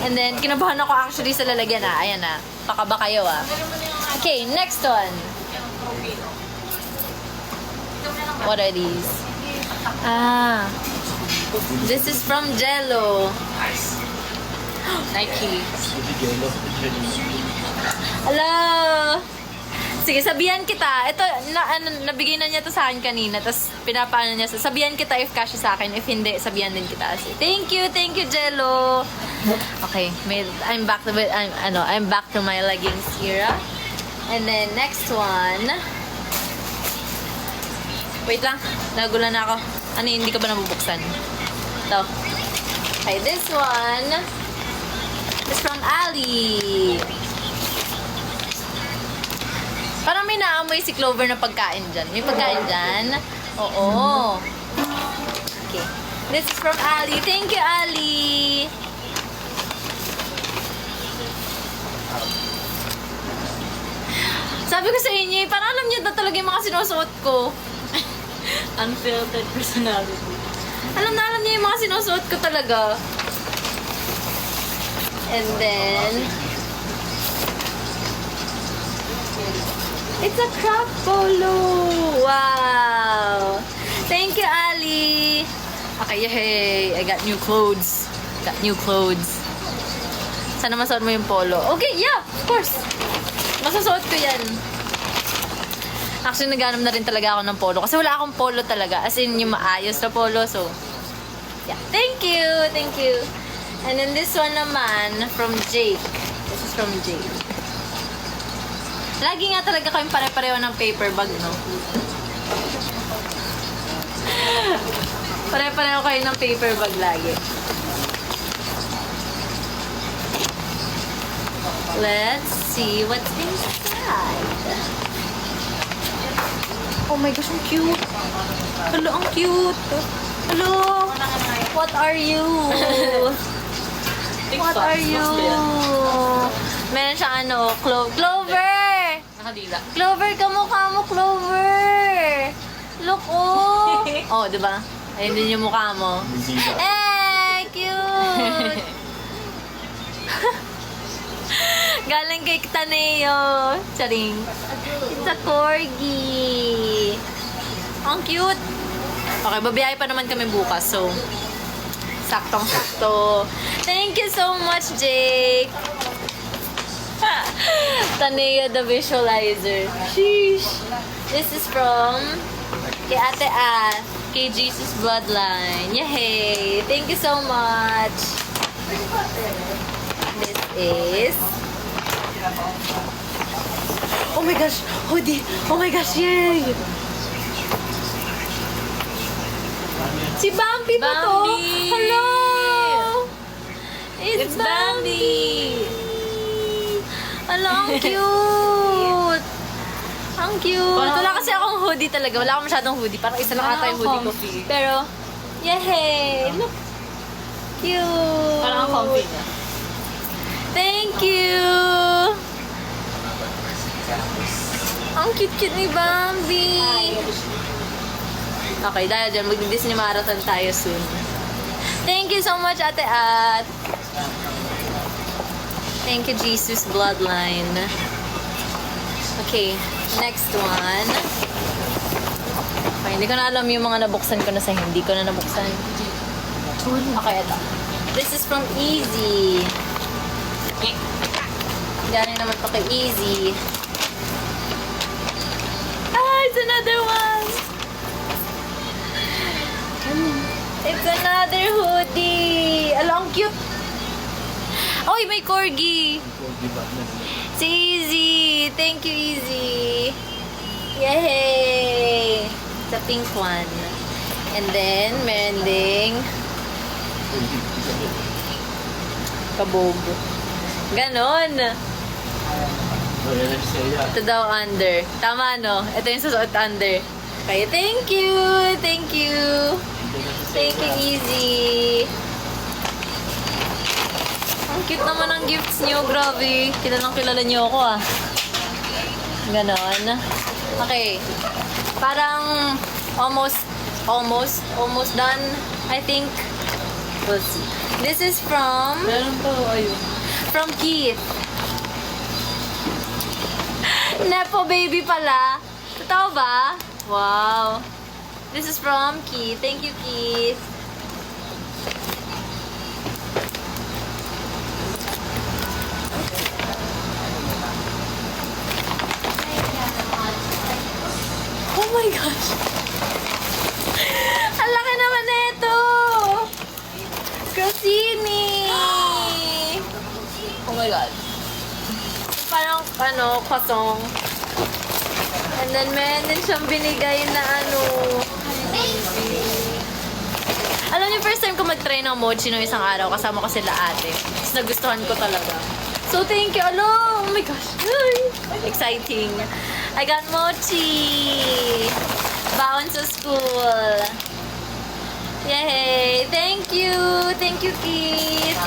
And then, kinabahan ako actually sa lalagyan na. Ayan na. Pakaba kayo Okay, next one. What are these? This is from Jello. Nike. Jello. Hello! Sige, sabihan kita. Ito, nabigay na niya to sa akin kanina. Tapos, pinapaano niya. Sabihan kita if kasya sa akin. If hindi, sabihan din kita. Thank you, Jello. Okay, I'm back to my leggings era. And then, next one. Wait lang. Nagulan na ako. Hindi ka ba nabubuksan? Ito. Okay, this one is from Ali. Parang may naamoy si Clover na pagkain dyan. May pagkain dyan? Oo. Okay. This is from Ali. Thank you, Ali. Sabi ko sa inyo, parang alam niyo na talaga yung mga sinusuot ko. Unfiltered personality. Alam niyo yung mga sinusuot ko talaga. And then, it's a crop polo. Wow. Thank you, Ali. Okay, yay. I got new clothes. Sana masuot mo yung polo. Okay, yeah, of course. Masusuot ko yan. Actually, naghanap na rin talaga ako ng polo. Kasi wala akong polo talaga. As in, yung maayos na polo. So, yeah. Thank you. And then this one naman, from Jake. This is from Jake. Lagi nga talaga kayong pare-pareho ng paper bag, no? Pare-pareho kayo ng paper bag lagi. Let's see what's inside. Oh my gosh, ang cute. Hello, ang cute. Hello. What are you? What are you? Meron siyang Clover! Nakadila. Clover, kamukha mo, Clover! Look, oh! Oh, diba? Ayun din yung mukha mo. Eh, cute! Galing kay Taneo. Charing. It's a corgi. Ang cute. Okay, babiyahe pa naman kami bukas. So, saktong-sakto. Thank you so much, Jake. Taneo the visualizer. Sheesh. This is from kay Ate Ath, kay Jesus Bloodline. Yay! Thank you so much. This is... Oh my gosh! Hoodie! Oh my gosh! Yay! Si Bambi ba to? Bambi! Hello! It's, It's Bambi! Hello, ang cute! Ang cute! Parang- Wala kasi akong hoodie talaga. Wala akong masyadong hoodie. Parang isa lang ata yung hoodie ko. comfy. Pero, yehey! Look! Cute! Parang ang comfy niya. Thank you! Ang cute-cute ni Bambi! Okay, dahil dyan, mag-Disney Marathon tayo soon. Thank you so much, Ate At! Thank you, Jesus Bloodline. Okay, next one. Okay, hindi ko na alam yung mga nabuksan ko na sa hindi ko na nabuksan. Okay, ito. This is from Easy. Galing naman to kay Easy. Ah, it's another one! It's another hoodie! Alam, ang cute! Oy, may corgi! Di ba? Si Easy! Thank you, Easy! Yay! The pink one. And then, meron ding kabobo. Ganon! Ito daw under. Tama, no? Ito yung susuot under. Okay, thank you! Thank you! Thank you, Easy! Ang cute naman ang gifts niyo, grabe. Kilala niyo ako, ah. Ganon. Okay. Parang almost done, I think. We'll see. This is from Meron pa, ayun. Keith. Nepo baby pala. Totoo ba? Wow. This is from Keith. Thank you, Keith. Oh my gosh. Ang laki naman na ito. Crostini. Oh my god. Parang, kwasong. And then, meron din siyang binigay na Alam niyo, first time ko mag-try ng mochi nung isang araw. Kasama ko sila ate. Tapos nagustuhan ko talaga. So, thank you. Oh my gosh. Ay, exciting. I got mochi. Baon sa school. Yay! Thank you! Thank you, Keith!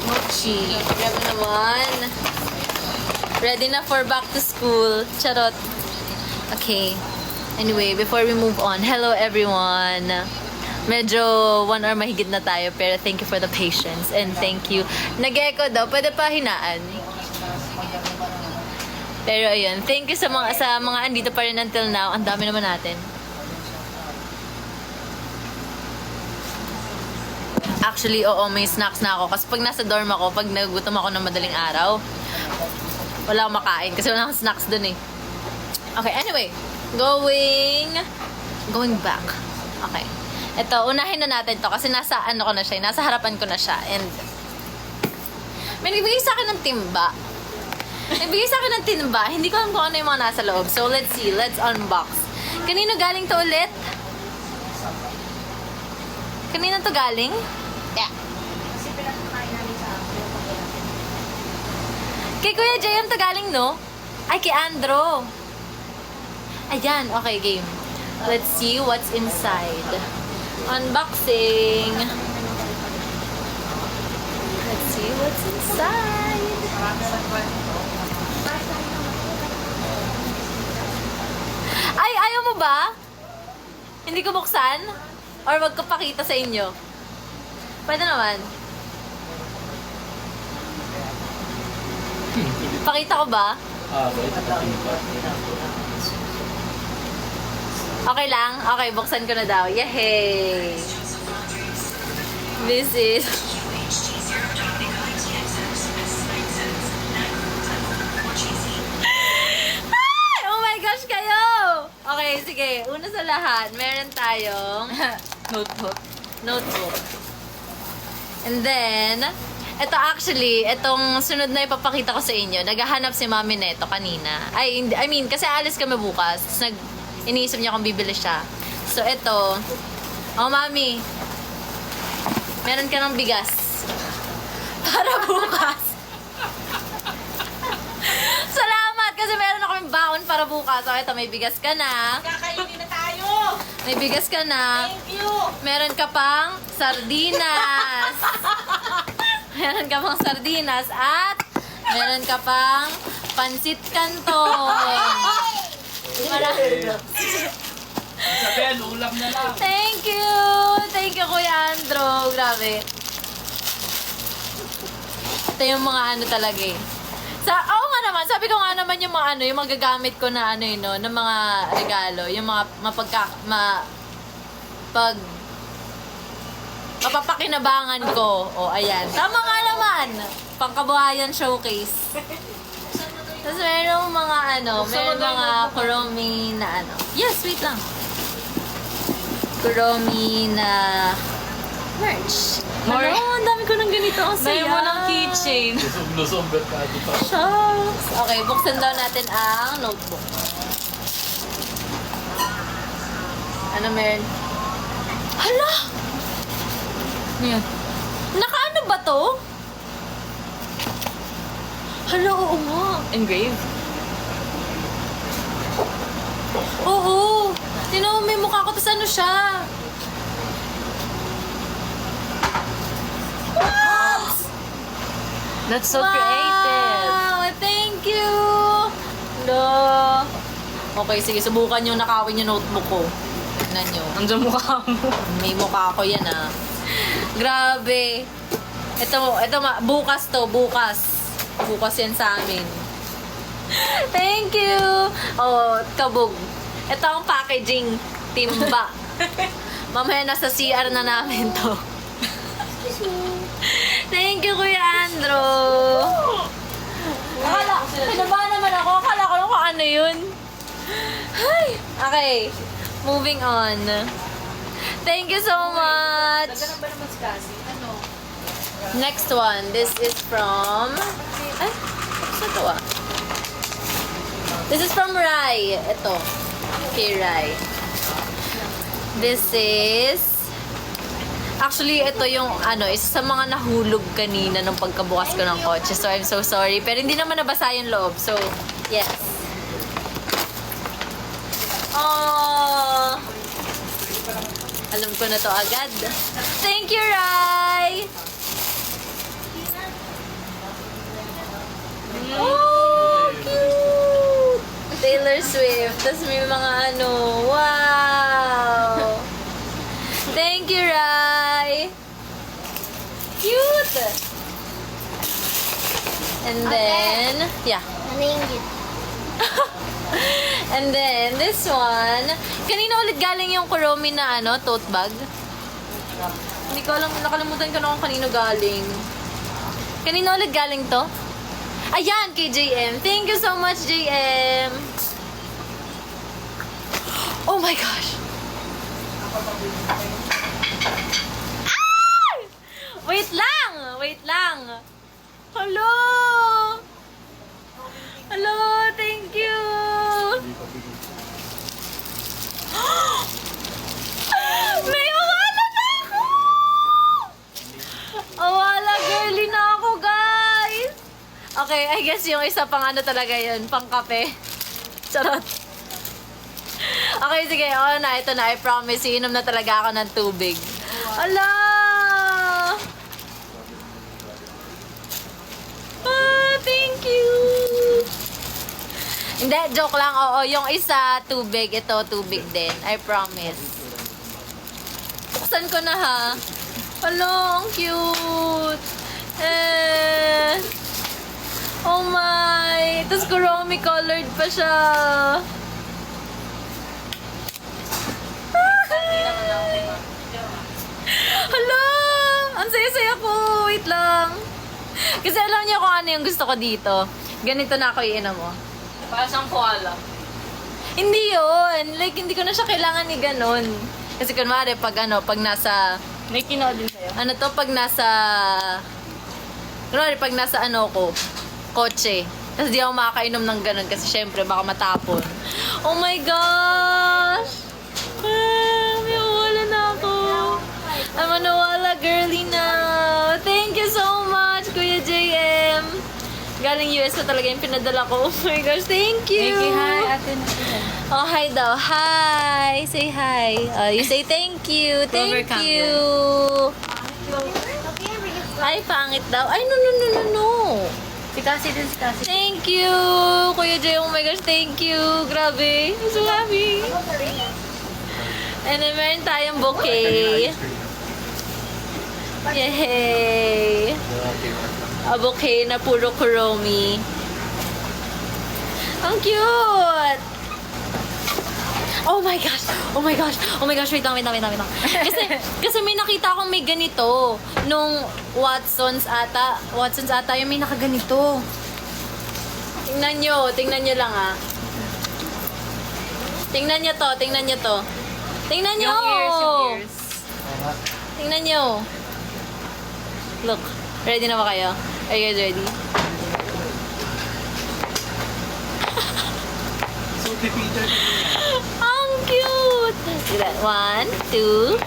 Mochi. Grabe naman. Ready na for back to school. Charot. Okay. Anyway, before we move on, hello everyone. Medyo 1 hour mahigit na tayo, pero thank you for the patience and thank you. Nag-echo daw, pwede pa hinaan. Pero ayun, thank you sa mga andito pa rin until now. Ang dami naman natin. Actually, oo, may snacks na ako. Kasi pag nasa dorm ako, pag nagutom ako ng madaling araw, wala akong makain. Kasi wala akong snacks dun eh. Okay, anyway. Going back. Okay. Ito, unahin na natin to kasi nasa ko na siya. Nasa harapan ko na siya. And may nagbigay sa akin ng timba. Nagbigay sa akin ng timba. Hindi ko alam kung ano yung mga nasa loob. So, let's see. Let's unbox. Kanino galing to ulit? Kanino to galing? Yeah. Kay Kuya JM to galing, no? Ay, kay Andro. Ayan. Okay, game. Let's see what's inside. Unboxing. Let's see what's inside. Ay, ayaw mo ba? Hindi ko buksan? Or magkapakita sa inyo? Pwede naman. Pakita ko ba? Okay lang? Okay, buksan ko na daw. Yay! This is... Ay! Oh my gosh, kayo! Okay, sige. Una sa lahat, meron tayong notebook. And then, ito actually, itong sunod na ipapakita ko sa inyo, naghahanap si Mami neto kanina. I mean, kasi alis kami bukas. Iniisip niya kung bibili siya. So, ito, Oh, mami. Meron ka ng bigas. Para bukas. Salamat kasi meron ako yung baon para bukas. So, ito, may bigas ka na. Kakainin na tayo! May bigas ka na. Thank you! Meron ka pang sardinas. Meron ka pang sardinas at meron ka pang pansit canton. Sabihan, ulam na lang. Thank you! Thank you, Kuya Andrew. Grabe. Ito yung mga ano talaga eh. Oo nga naman, sabi ko nga naman yung mga ano, yung magagamit ko na ano yun, no, ng mga regalo, yung mga mapapakinabangan ko. O, ayan. Tama nga naman. Pangkabuhayan showcase. Tapos meron mga ano, meron mga kuromi na ano. Yes, wait lang. Kuromi na merch. More. Ano? Ang dami ko ng ganito. Ang saya. May mo ng keychain. Lusong berkado pa. Shucks. Okay, buksan daw natin ang notebook. Ano meron? Hala! Yan. Nakaano ba to? Hala, oo nga. Engraved. Oo. Tinan mo, may mukha ko. Tapos ano siya? That's so creative. Wow! Thank you! No. Okay, sige. Subukan nyo nakawin yung notebook ko. Tignan nyo. Andiyan mukha mo. May mukha ko yan ah. Grabe. Ito bukas to, bukas. Bukas yan sa amin. Thank you! Oh, kabog. Ito ang packaging. Timba. Mamaya nasa CR na namin to. Thank you, Kuya Andrew. Pinabahan naman ako. Akala ko lang kung ano yun. Ay, okay. Moving on. Thank you so much. Nagganap ba naman si Cassie? Ano? Next one. This is from... Ay, saan ito ah? This is from Rai. Ito. Kay Rai. This is... Actually, ito yung ano, isa sa mga nahulog kanina nung pagkabukas ko ng kotse. So, I'm so sorry. Pero hindi naman nabasa yung loob. So, yes. Oh, alam ko na to agad. Thank you, Rai! Oh, cute! Taylor Swift. Tapos may mga ano, wow! Thank you, Rai! Cute! And then, yeah. And then, this one. Kanina ulit galing yung Kuromi na ano, tote bag. Hindi ko alam, nakalimutan ko na kung kanino galing. Kanina ulit galing to? Ayan, kay JM. Thank you so much, JM. Oh my gosh. Ah! Wait lang! Wait lang! Hello! Hello! Thank you! May wala na ako! Wala, girly na ako, guys! Okay, I guess yung isa pang ano talaga yun, pang kape. Charot. Okay, sige. Oh, na, ito na. I promise. Iinom na talaga ako ng tubig. Ala! Ah, thank you! Hindi, joke lang. Oo, yung isa, tubig. Ito, tubig din. I promise. Buksan ko na, ha? Hello, ang cute! Oh my! Tapos Kuromi colored pa siya. Hala! Ang saya-saya ko. Wait lang. Kasi alam niyo kung ano yung gusto ko dito. Ganito na ako iinom mo. Para siyang koala. Hindi yun. Like, hindi ko na siya kailangan ni ganun. Kasi kunwari, pag ano, pag nasa... May kinaw din sa'yo. Ano to, pag nasa... Kunwari, pag nasa ano ko, kotse. Tapos di ako makakainom ng ganun kasi syempre baka matapon. Oh my gosh! Ah, may wala na ako. $50 pa talaga yung pinadala ko. Oh my gosh, thank you! Thank you, hi, ate na sila. Oh, hi daw. Hi! Say hi. You say thank you. Clover Thank Campbell. you. Hi, pangit daw. Ay, no. Si Cassie din, si Cassie. Thank you, Kuya Jay. Oh my gosh, thank you. Grabe. I'm so happy. And then meron tayong bouquet. Yay! A bouquet na puro kuromi. Ang cute! Oh my gosh! Oh my gosh! Oh my gosh! Wait lang. Kasi may nakita akong may ganito. Nung Watson's ata yung may nakaganito. Tingnan nyo lang ah. Tingnan nyo to. Tingnan nyo! Yung ears. Tingnan nyo. Look. Ready na ba kayo? Are you guys ready? So, Peter, Ang cute! Look at that. 1, 2.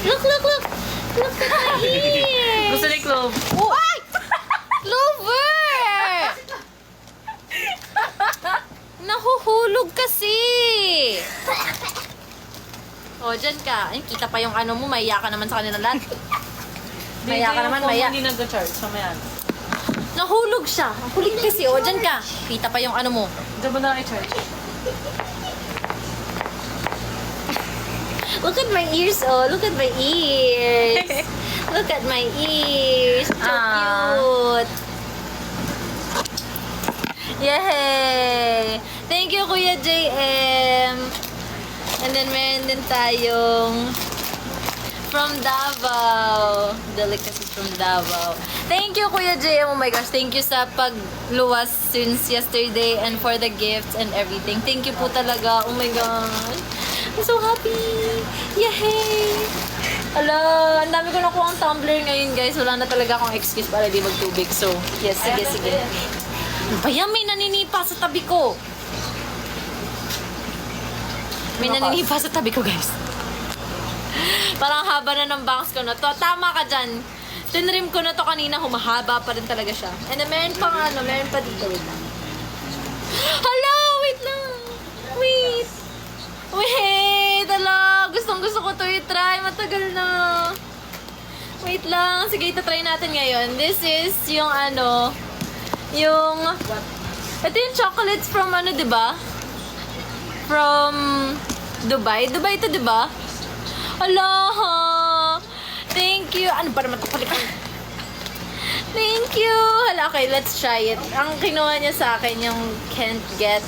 Look! Look at my ears! Gusto ni Clove. Oh, ay! Clover! Nahuhulog kasi! O, dyan ka. Ay, kita pa yung ano mo. Maya ka naman sa kanila lahat. Maya ka naman, maya. Hindi nag-charge, so mayan. Nahulog siya. Ang kulit kasi. O, dyan ka. Kita pa yung ano mo. Diyan mo na i-charge. Look at my ears, oh. Look at my ears. Look at my ears. So cute. Yay! Thank you, Kuya JM. And then, meron din tayong from Davao. Delicacies from Davao. Thank you, Kuya JM. Oh my gosh, thank you sa pagluwas since yesterday and for the gifts and everything. Thank you po talaga. Oh my gosh. I'm so happy! Yay! Ala, ang dami ko nakuha ang tumbler ngayon, guys. Wala na talaga akong excuse para di magtubig. So, yes, sige. Kaya may naninipa sa tabi ko. May naninipa sa tabi ko, guys. Parang haba na ng bangs ko na to. Tama ka dyan. Tinrim ko na to kanina. Humahaba pa rin talaga siya. And then, meron pa dito. Wait lang. Hala! Wait lang! Wait! Ala, gusto ko to i-try. Matagal na. Wait lang. Sige, ito-try natin ngayon. This is yung ito yung chocolates from diba? From Dubai. Dubai ito, diba? Ala, thank you. Ano ba naman ito? Thank you. Hala, okay, let's try it. Ang kinuha niya sa akin yung can't get.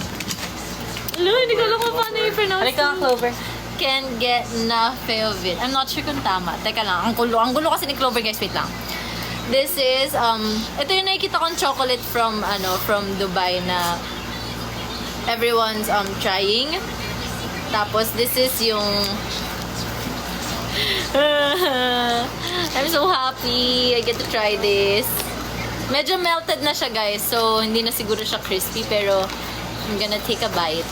Ala, hindi ko alam kung paano i-pronounce. Halika nga, Clover. Can't get enough of it. I'm not sure kung tama. Teka lang, ang gulo kasi ni Clover, guys. Wait lang. This is, ito yung nakikita kong chocolate from Dubai na everyone's trying. Tapos, this is yung I'm so happy. I get to try this. Medyo melted na siya, guys. So, hindi na siguro siya crispy. Pero, I'm gonna take a bite.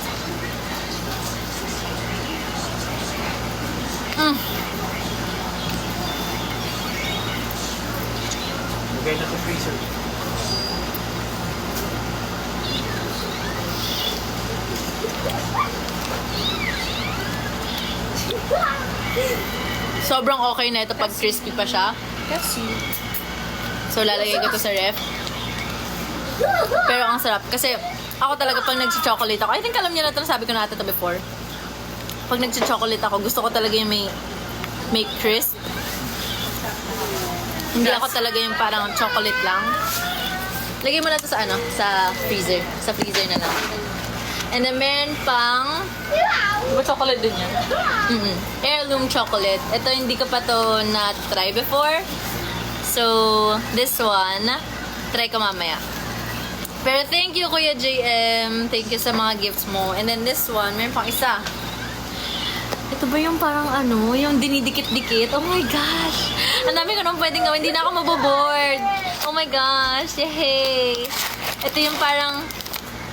Lagay na sa freezer. Sobrang okay na ito pag crispy pa siya. Kasi. So, lalagay ko to sa ref. Pero ang sarap. Kasi, ako talaga pag nag-chocolate ako, I think alam niyo na ito, sabi ko na ata ito before. Pag nag-chocolate ako, gusto ko talaga yung may crisp. Hindi ako talaga yung parang chocolate lang. Lagay mo na ito sa sa freezer. Sa freezer na lang. And then, meron pang Diba chocolate din yan? heirloom chocolate. Ito, hindi ko pa to na-try before. So, this one, try ko mamaya. Pero thank you, Kuya JM. Thank you sa mga gifts mo. And then this one, meron pang isa. Ito ba yung parang yung dinidikit-dikit? Oh my gosh! Ang dami ko nang pwedeng gawin. Hindi na ako maboboard. Oh my gosh! Yay! Ito yung parang,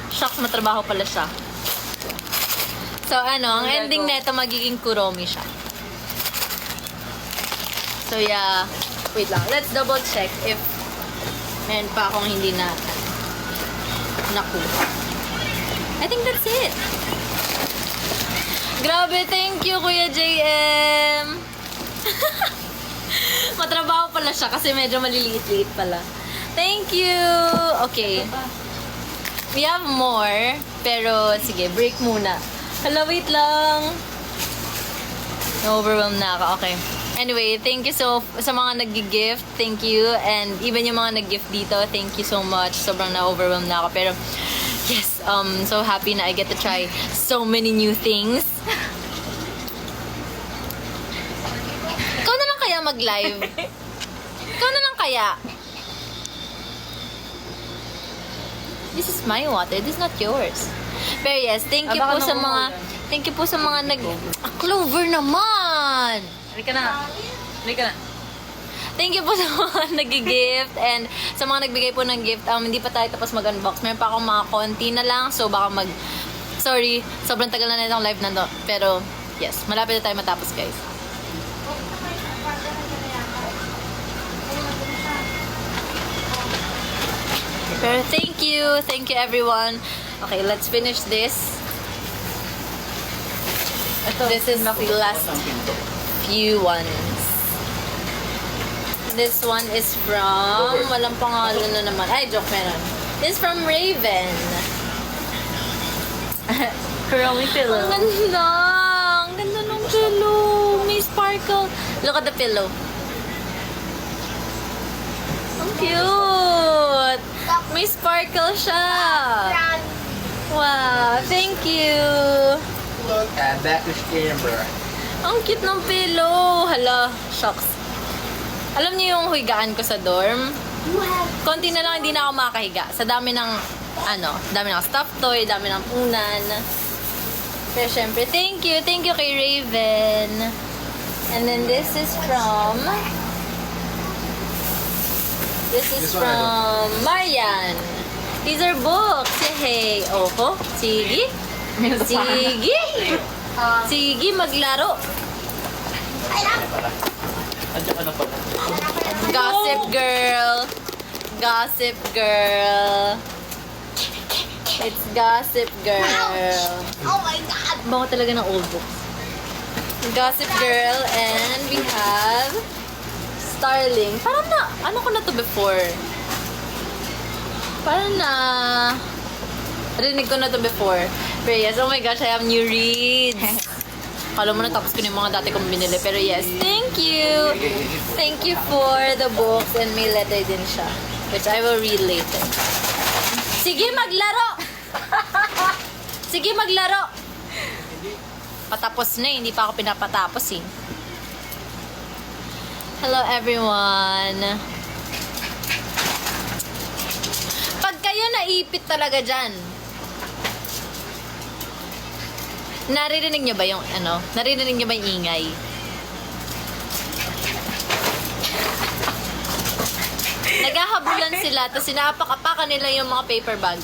shucks, matrabaho pala siya. So, ang ending nito magiging kuromi siya. So, yeah. Wait lang. Let's double check if meron pa akong hindi na Naku. I think that's it. Grabe, thank you, Kuya JM. Matrabaho pala siya kasi medyo maliliit-liit pala. Thank you. Okay. We have more, pero sige, break muna. Hala, wait lang. Na-overwhelmed na ako. Okay. Anyway, thank you sa mga nag-gift. Thank you. And even yung mga nag-gift dito, thank you so much. Sobrang na-overwhelmed na ako. Pero, yes, so happy na I get to try so many new things. Ikaw na lang kaya mag-live? Ikaw na lang kaya? This is my water. This is not yours. Pero yes, thank you po sa mga... Thank you po sa mga nag... Clover naman! Halika na. Halika na. Thank you po sa mga nag-gift and sa mga nagbigay po ng gift. Hindi pa tayo tapos mag-unbox. Meron pa akong mga konti na lang. So, baka Sorry, sobrang tagal na itong live na to. Pero, yes, malapit na tayo matapos, guys. Pero thank you. Thank you, everyone. Okay, let's finish this. This is the last few ones. This one is from... Walang pangalan na naman. Ay, joke meron. This is from Raven. Curly pillow. Ang ganda! Ang ganda ng pillow. May sparkle. Look at the pillow. Ang cute! May sparkle siya. Wow, thank you. Look at that is Amber. Ang cute ng pillow. Hala, shocks. Alam niyo yung higaan ko sa dorm? Konti na lang hindi na ako makahiga. Sa dami ng, dami ng stuffed toy, dami ng punan. Pero syempre, thank you. Thank you kay Raven. And then this is from... This is from Marian. These are books. Yay! Opo. Sige. Sige. Sige, maglaro. Andiyan ka na pala. Gossip girl. Gossip girl. It's gossip girl. Oh my God! Bango talaga ng old books. Gossip girl and we have Starling. Parang ano ko na to before? Parang rinig ko na to before. Pero yes, oh my gosh, I have new reads. Kala mo na tapos ko na yung mga dati kong binili. Pero yes, thank you. Thank you for the books and may letter din siya. Which I will read later. Sige, maglaro! Sige, maglaro! Patapos na eh. Hindi pa ako pinapatapos eh. Hello everyone. Pag kayo naipit talaga dyan, naririnig niyo ba yung naririnig niyo ba yung ingay? Naghahabulan sila, tapos sinapak-apakan nila yung mga paper bag.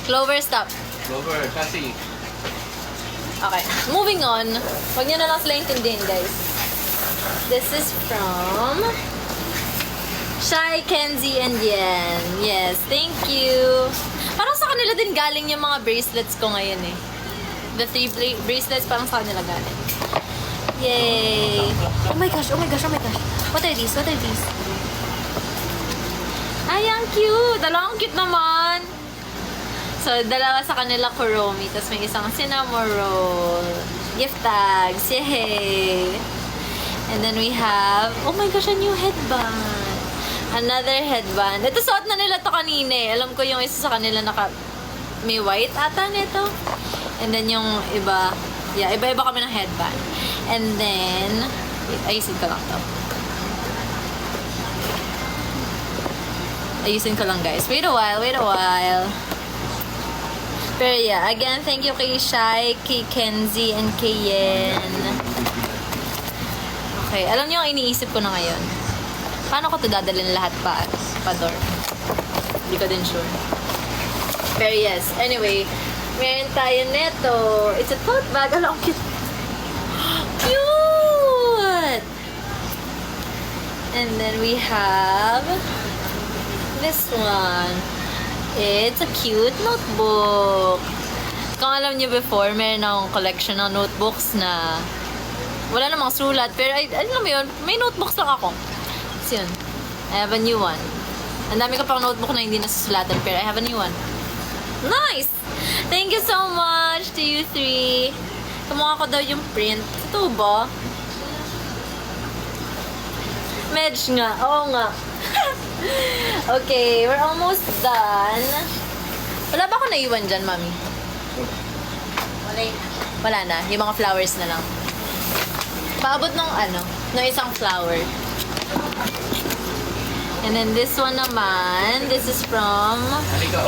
Clover, stop. Clover, kasi. Okay, moving on. Huwag niyo na lang sila intindihin, guys. This is from Shai, Kenzie, and Yen. Yes, thank you. Parang sa kanila din galing yung mga bracelets ko ngayon eh. The 3 bracelets parang sa kanila galing. Yay! Oh my gosh, oh my gosh, oh my gosh. What are these? What are these? Ay, ang cute! Dalawang cute naman! So, dalawa sa kanila Kuromi, tapos may isang cinnamon roll. Gift tags! Yay! And then we have, oh my gosh, a new headband. Another headband. Ito, suot na nila to kanina eh. Alam ko yung isa sa kanila may white ata nito. And then yung iba, yeah, iba-iba kami ng headband. And then, wait, ayusin ko lang to. Ayusin ko lang, guys. Wait a while, wait a while. Pero yeah, again, thank you kay Shai, kay Kenzie, and kay Yen. Okay, alam niyo ang iniisip ko na ngayon. Paano ko ito dadalhin lahat pa dorm? Hindi ko din sure. Pero yes, anyway, meron tayo neto. It's a tote bag. Alam, ang cute. Cute! And then we have this one. It's a cute notebook. Kung alam niyo before, meron akong collection ng notebooks na wala namang sulat. Pero, alam mo yun, may notebooks lang ako. So, yun. I have a new one. Ang dami ko pang notebook na hindi nasusulatan, pero I have a new one. Nice! Thank you so much to you three. Kumuha ko daw yung print. Ito ba? Medj nga. Oo nga. Okay, we're almost done. Wala ba ako naiwan dyan, mami? Wala na. Yung mga flowers na lang. Paabot ng ng isang flower. And then this one naman, this is from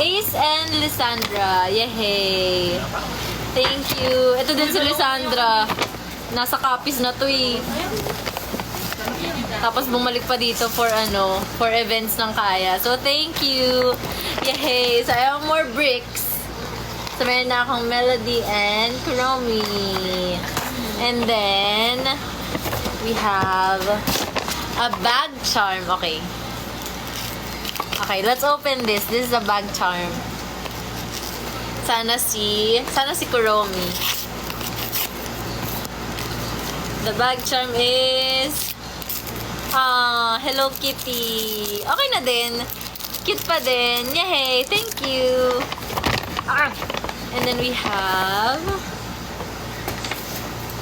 Ace and Lysandra. Yay! Thank you. Ito din si Lysandra. Nasa copies na to eh. Tapos bumalik pa dito for for events ng Kaya. So thank you. Yay! So I have more bricks. So meron na akong Melody and Kuromi. And then we have a bag charm. Okay. Okay, let's open this. This is a bag charm. Sana si Kuromi. The bag charm is Hello Kitty. Okay na din. Cute pa din. Yay! Thank you. And then we have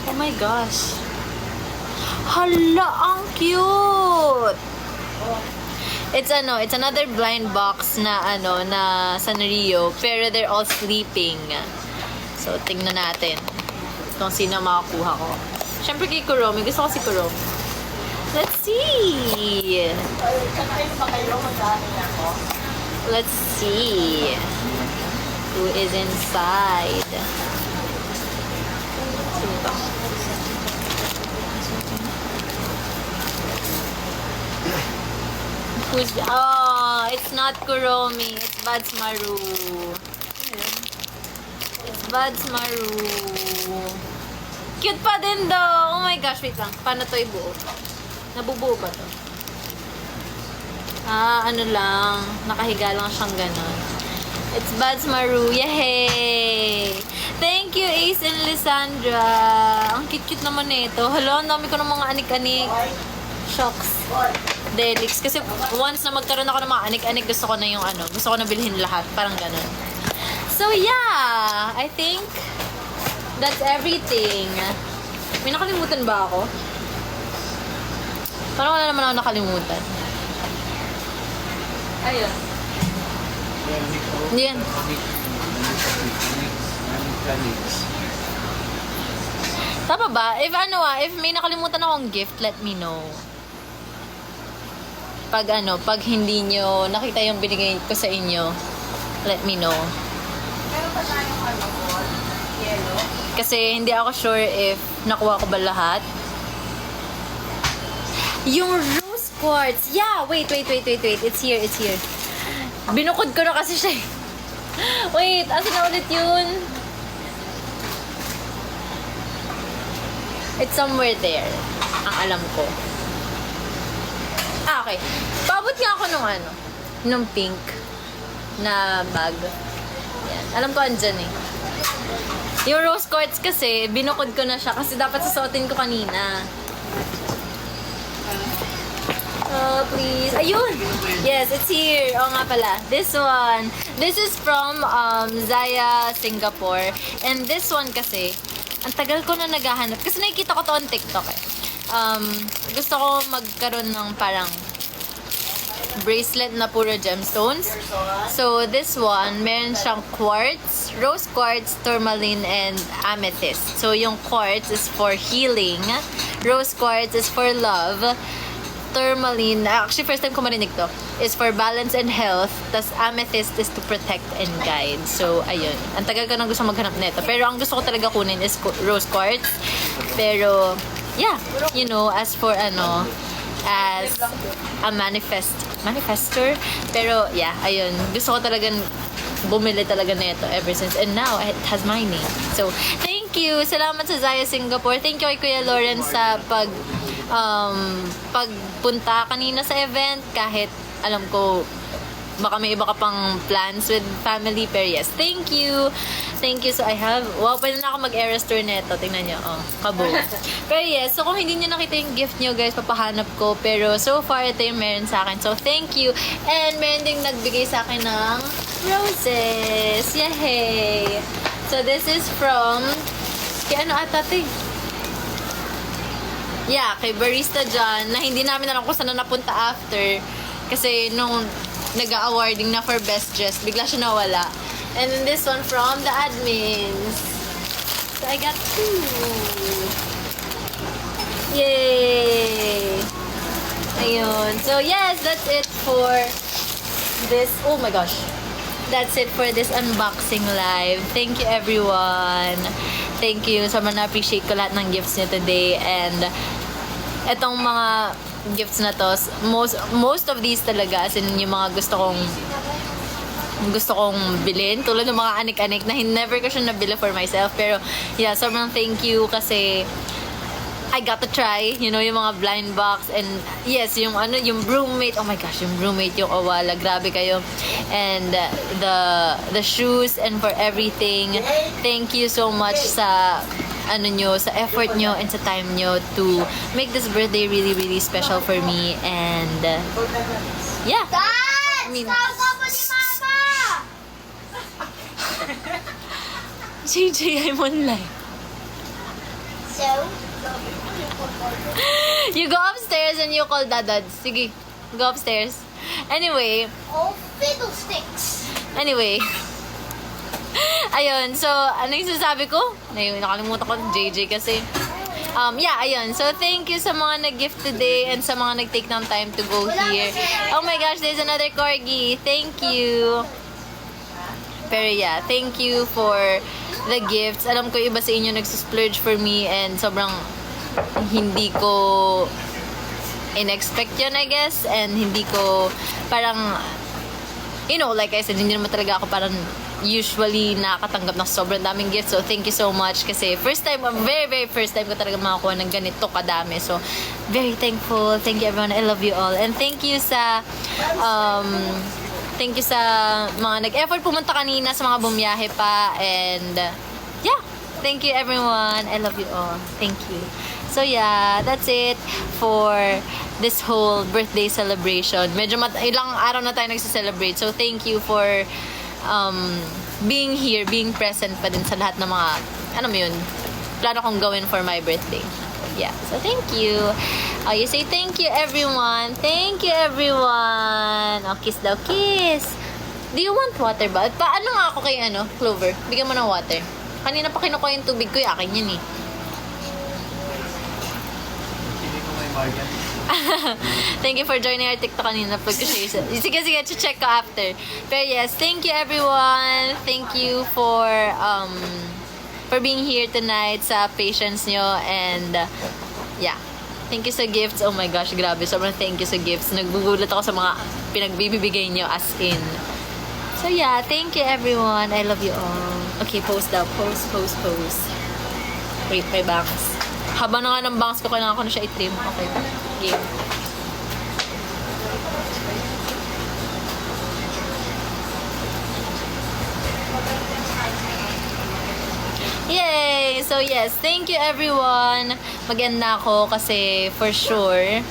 oh my gosh. Hala, ang cute. It's another blind box na na Sanrio, pero they're all sleeping. So tingnan natin kung sino makakuha ko. Siyempre kay Kuromi, gusto ko si Kuromi. Let's see. Let's see who is inside. Sino to? It's not Kuromi. It's Buds Maru. It's Buds Maru. Cute pa din daw. Oh my gosh, wait lang. Paano to ibuo? Nabubuo ba to? Lang. Nakahiga lang siyang ganon. It's Buds Maru. Yay! Thank you, Ace and Lysandra. Ang cute-cute naman nito. Hala, ang dami ko ng mga anik-anik. Shocks. Delix. Kasi once na magkaroon ako ng mga anik-anik, gusto ko na yung gusto ko na bilhin lahat. Parang ganun. So, yeah. I think that's everything. May nakalimutan ba ako? Parang wala naman ako nakalimutan. Ayun. Yan. Tama ba? If may nakalimutan akong gift, let me know. Pag hindi nyo nakita yung binigay ko sa inyo, let me know. Meron pa tayong yellow. Kasi hindi ako sure if nakuha ko ba lahat. Yung rose quartz. Yeah, wait. It's here. Binukod ko na kasi siya. Wait, asan na ulit yun? It's somewhere there. Ang alam ko. Okay. Paabot nga ako nung pink na bag. Yan. Alam ko andyan eh. Yung rose quartz kasi, binukod ko na siya kasi dapat susuotin ko kanina. Oh, please. Ayun! Yes, it's here. Oo nga pala. This one. This is from Zaya, Singapore. And this one kasi, ang tagal ko na naghahanap. Kasi nakikita ko to on TikTok eh. Gusto ko magkaroon ng parang bracelet na puro gemstones. So, this one, meron siyang quartz, rose quartz, tourmaline, and amethyst. So, yung quartz is for healing. Rose quartz is for love. Tourmaline, actually first time ko marinig to, is for balance and health. Tas amethyst is to protect and guide. So, ayun. Ang tagal ko nang gusto maghanap nito. Pero ang gusto ko talaga kunin is rose quartz. Pero, yeah. As for as a manifestor. Pero, yeah, ayun. Gusto ko talagang bumili talaga nito ever since. And now, it has my name. So, thank you. Salamat sa Zaya Singapore. Thank you kay Kuya Lawrence sa pagpunta kanina sa event. Kahit alam ko baka may iba ka pang plans with family. Pero yes, thank you. Thank you. So I have, wow, pwede na ako mag-Eras tour neto. Tingnan nyo, oh, kabo. Pero yes, so kung hindi nyo nakita yung gift nyo, guys, papahanap ko. Pero so far, ito yung meron sa akin. So thank you. And meron ding nagbigay sa akin ng roses. Yay! So this is from, kay ano ata ito eh? Yeah, kay Barista John, na hindi namin alam kung saan na napunta after. Kasi nung nag-awarding na for best dress, bigla siya nawala. And then this one from the admins. So I got 2. Yay! Ayun. So yes, that's it for this. Oh my gosh. That's it for this unboxing live. Thank you everyone. Thank you. Sobrang na-appreciate ko lahat ng gifts niyo today. And etong mga gifts na to, most of these talaga, as in yung mga gusto kong bilhin. Tulad ng mga anik-anik na never ko siya nabili for myself. Pero yeah, sobrang thank you kasi I got to try, you know, yung mga blind box. And yes, yung ano, yung broommate. Oh my gosh, yung broommate, yung Owala. Grabe kayo. And the shoes and for everything. Thank you so much sa ano nyo, sa effort nyo and sa time nyo to make this birthday really, really special for me. And yeah. I mean, JJ, I'm on live. So? You go upstairs and you call Dadad. Sige, go upstairs. Anyway. Oh, fiddlesticks. Anyway. Ayun, so, ano yung sasabi ko? Ayun, nakalimutan ko JJ kasi. Yeah, ayun. So, thank you sa mga nag-gift today and sa mga nag-take ng time to go here. Oh my gosh, there's another corgi. Thank you. Pero yeah, thank you for the gifts. Alam ko iba sa inyo nagsusplurge for me and sobrang hindi ko in-expect yun, I guess. And hindi ko parang, you know, like I said, hindi naman talaga ako parang usually nakakatanggap ng sobrang daming gifts. So, thank you so much kasi first time, very, very first time ko talaga makakuha ng ganito kadami. So, very thankful. Thank you everyone. I love you all. And thank you sa mga nag-effort pumunta kanina, sa mga bumiyahe pa. And, yeah. Thank you everyone. I love you all. Thank you. So, yeah. That's it for this whole birthday celebration. Medyo ilang araw na tayo nagsa-celebrate. So, thank you for being here, being present pa din sa lahat ng mga, ano mo yun, plano kong gawin for my birthday. Yeah. So, thank you. You say thank you, everyone. Thank you, everyone. Oh, kiss daw, kiss. Do you want water ba? Paano nga ako kay, Clover? Bigyan mo ng water. Kanina pa kinukuha yung tubig ko, akin yun eh. Hindi ko may margin. Thank you for joining our TikTok kanina. Sige, check ko after. Pero yes, thank you everyone. Thank you for being here tonight, sa patience nyo, and yeah. Thank you sa gifts. Oh my gosh, grabe. Sobrang thank you sa gifts. Naggugulat ako sa mga pinagbibigay nyo, as in. So yeah, thank you everyone. I love you all. Okay, post daw. Post. Wait, may bangs. Haba na nga ng bangs ko, kailangan ko na siya i-trim. Okay. Game. Yay! So yes, thank you everyone. Mag-end na ako kasi for sure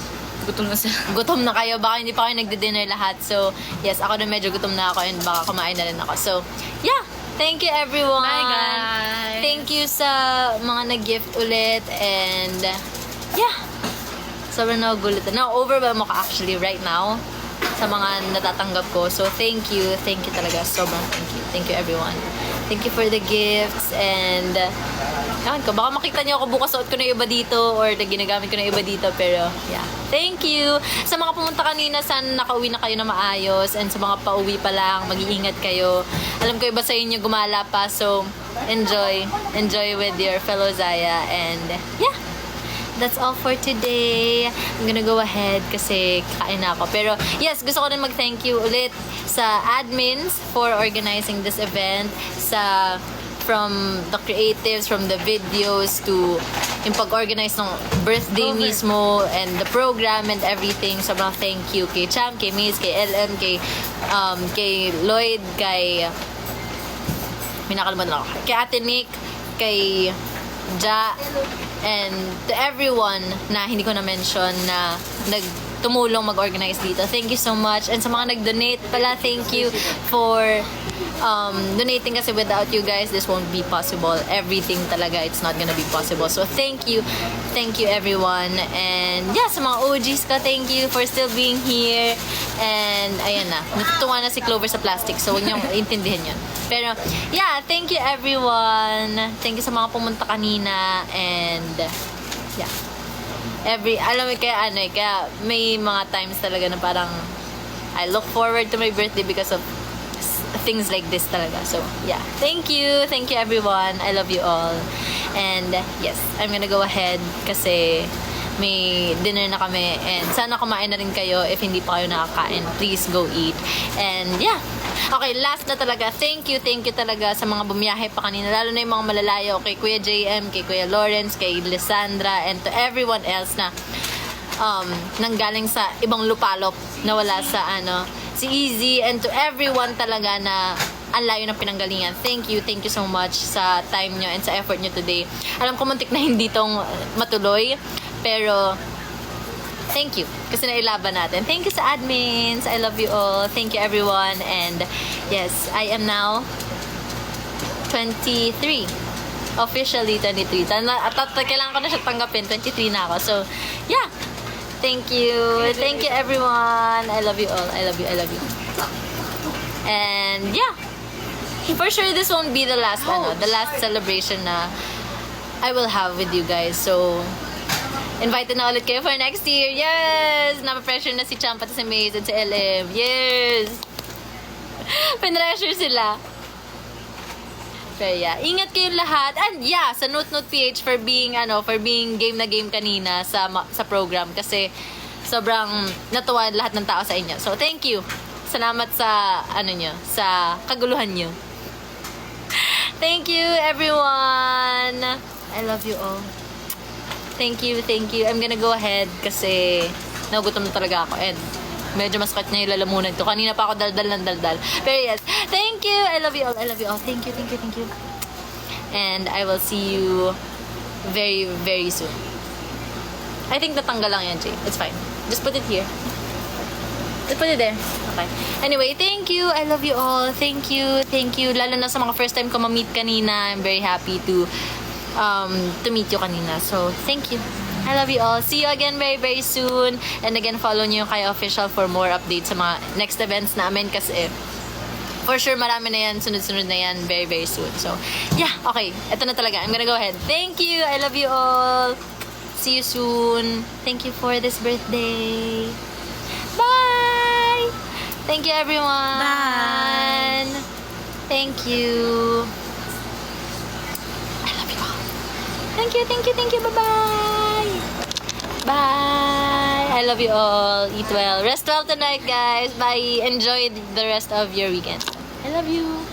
gutom na kayo. Baka hindi pa kayo nagdi-dinner lahat. So yes, ako na medyo gutom na ako and baka kumain na rin ako. So yeah, thank you everyone. Bye guys. Thank you sa mga nag-gift ulit and yeah. Sobrang nagugulat. Na-overwhelm ako actually right now sa mga natatanggap ko. So thank you. Thank you talaga. Sobrang thank you. Thank you everyone. Thank you for the gifts and ewan ko, baka makita niyo ako bukas suot ko na iba dito or ginagamit ko na iba dito, pero yeah. Thank you! Sa mga pumunta kanina, sana nakauwi na kayo na maayos, and sa mga pauwi pa lang, mag-iingat kayo. Alam ko iba sa inyo gumala pa, so enjoy with your fellow Zaya, and yeah. That's all for today. I'm gonna go ahead kasi kain na ako. Pero yes, gusto ko rin mag-thank you ulit sa admins for organizing this event, from the creatives, from the videos to yung pag-organize ng birthday mismo, and the program and everything. Sobrang thank you kay Cham, kay Miss, kay LM, kay Lloyd, kay... May nakalimutan ako. Kay Ate Nick, kay Ja, and to everyone na hindi ko na-mention na tumulong mag-organize dito. Thank you so much. And sa mga nag-donate pala, thank you for donating, kasi without you guys, this won't be possible. Everything talaga, it's not gonna be possible. So thank you. Thank you everyone. And yeah, sa mga OGs ka, thank you for still being here. And ayan na, natutuwa na si Clover sa plastic, so huwag niyong intindihin yun. Pero yeah, thank you everyone. Thank you sa mga pumunta kanina. And yeah, alam mo, kaya may mga times talaga na parang I look forward to my birthday because of things like this talaga. So yeah, thank you everyone. I love you all. And yes, I'm gonna go ahead kasi may dinner na kami, and sana kumain na rin kayo. If hindi pa kayo nakakain, please go eat. And yeah, okay, last na talaga, thank you talaga sa mga bumiyahe pa kanina, lalo na yung mga malalayo, kay Kuya JM, kay Kuya Lawrence, kay Lysandra, and to everyone else na nanggaling sa ibang lupalop na wala sa si Easy, and to everyone talaga na ang layo ng pinanggalingan. Thank you so much sa time nyo and sa effort nyo today. Alam ko muntik na hindi tong matuloy, pero thank you kasi nailaban natin. Thank you sa admins. I love you all. Thank you everyone. And yes, I am now 23. Officially 23. Kailangan ko na siya tanggapin. 23 na ako. So, yeah. Thank you. Thank you everyone. I love you all. I love you. And yeah. For sure this won't be the last the last celebration na I will have with you guys. So, invited na ulit kayo for next year. Yes! Napapressure na si Cham, pati si Maze at si LM. Yes! Pinressure sila. Pero yeah, ingat kayong lahat. And yeah, sa Note PH for being game na game kanina sa program, kasi sobrang natuwa lahat ng tao sa inyo. So thank you. Salamat sa sa kaguluhan nyo. Thank you everyone. I love you all. Thank you. I'm gonna go ahead kasi nagutom na talaga ako, and medyo masakit na yung lalamunan to. Kanina pa ako daldal. Pero yes, thank you. I love you all. Thank you. And I will see you very, very soon. I think natanggal lang yan, Jay. It's fine. Just put it here. Just put it there. Okay. Anyway, thank you. I love you all. Thank you. Lalo na sa mga first time ko ma-meet kanina. I'm very happy to meet you kanina. So, thank you. I love you all. See you again very, very soon. And again, follow nyo yung Kaya Official for more updates sa mga next events namin, kasi for sure marami na yan, sunod-sunod na yan very, very soon. So, yeah, okay. Ito na talaga. I'm gonna go ahead. Thank you. I love you all. See you soon. Thank you for this birthday. Bye! Thank you, everyone. Bye. Thank you. Thank you. Bye-bye. Bye. I love you all. Eat well. Rest well tonight, guys. Bye. Enjoy the rest of your weekend. I love you.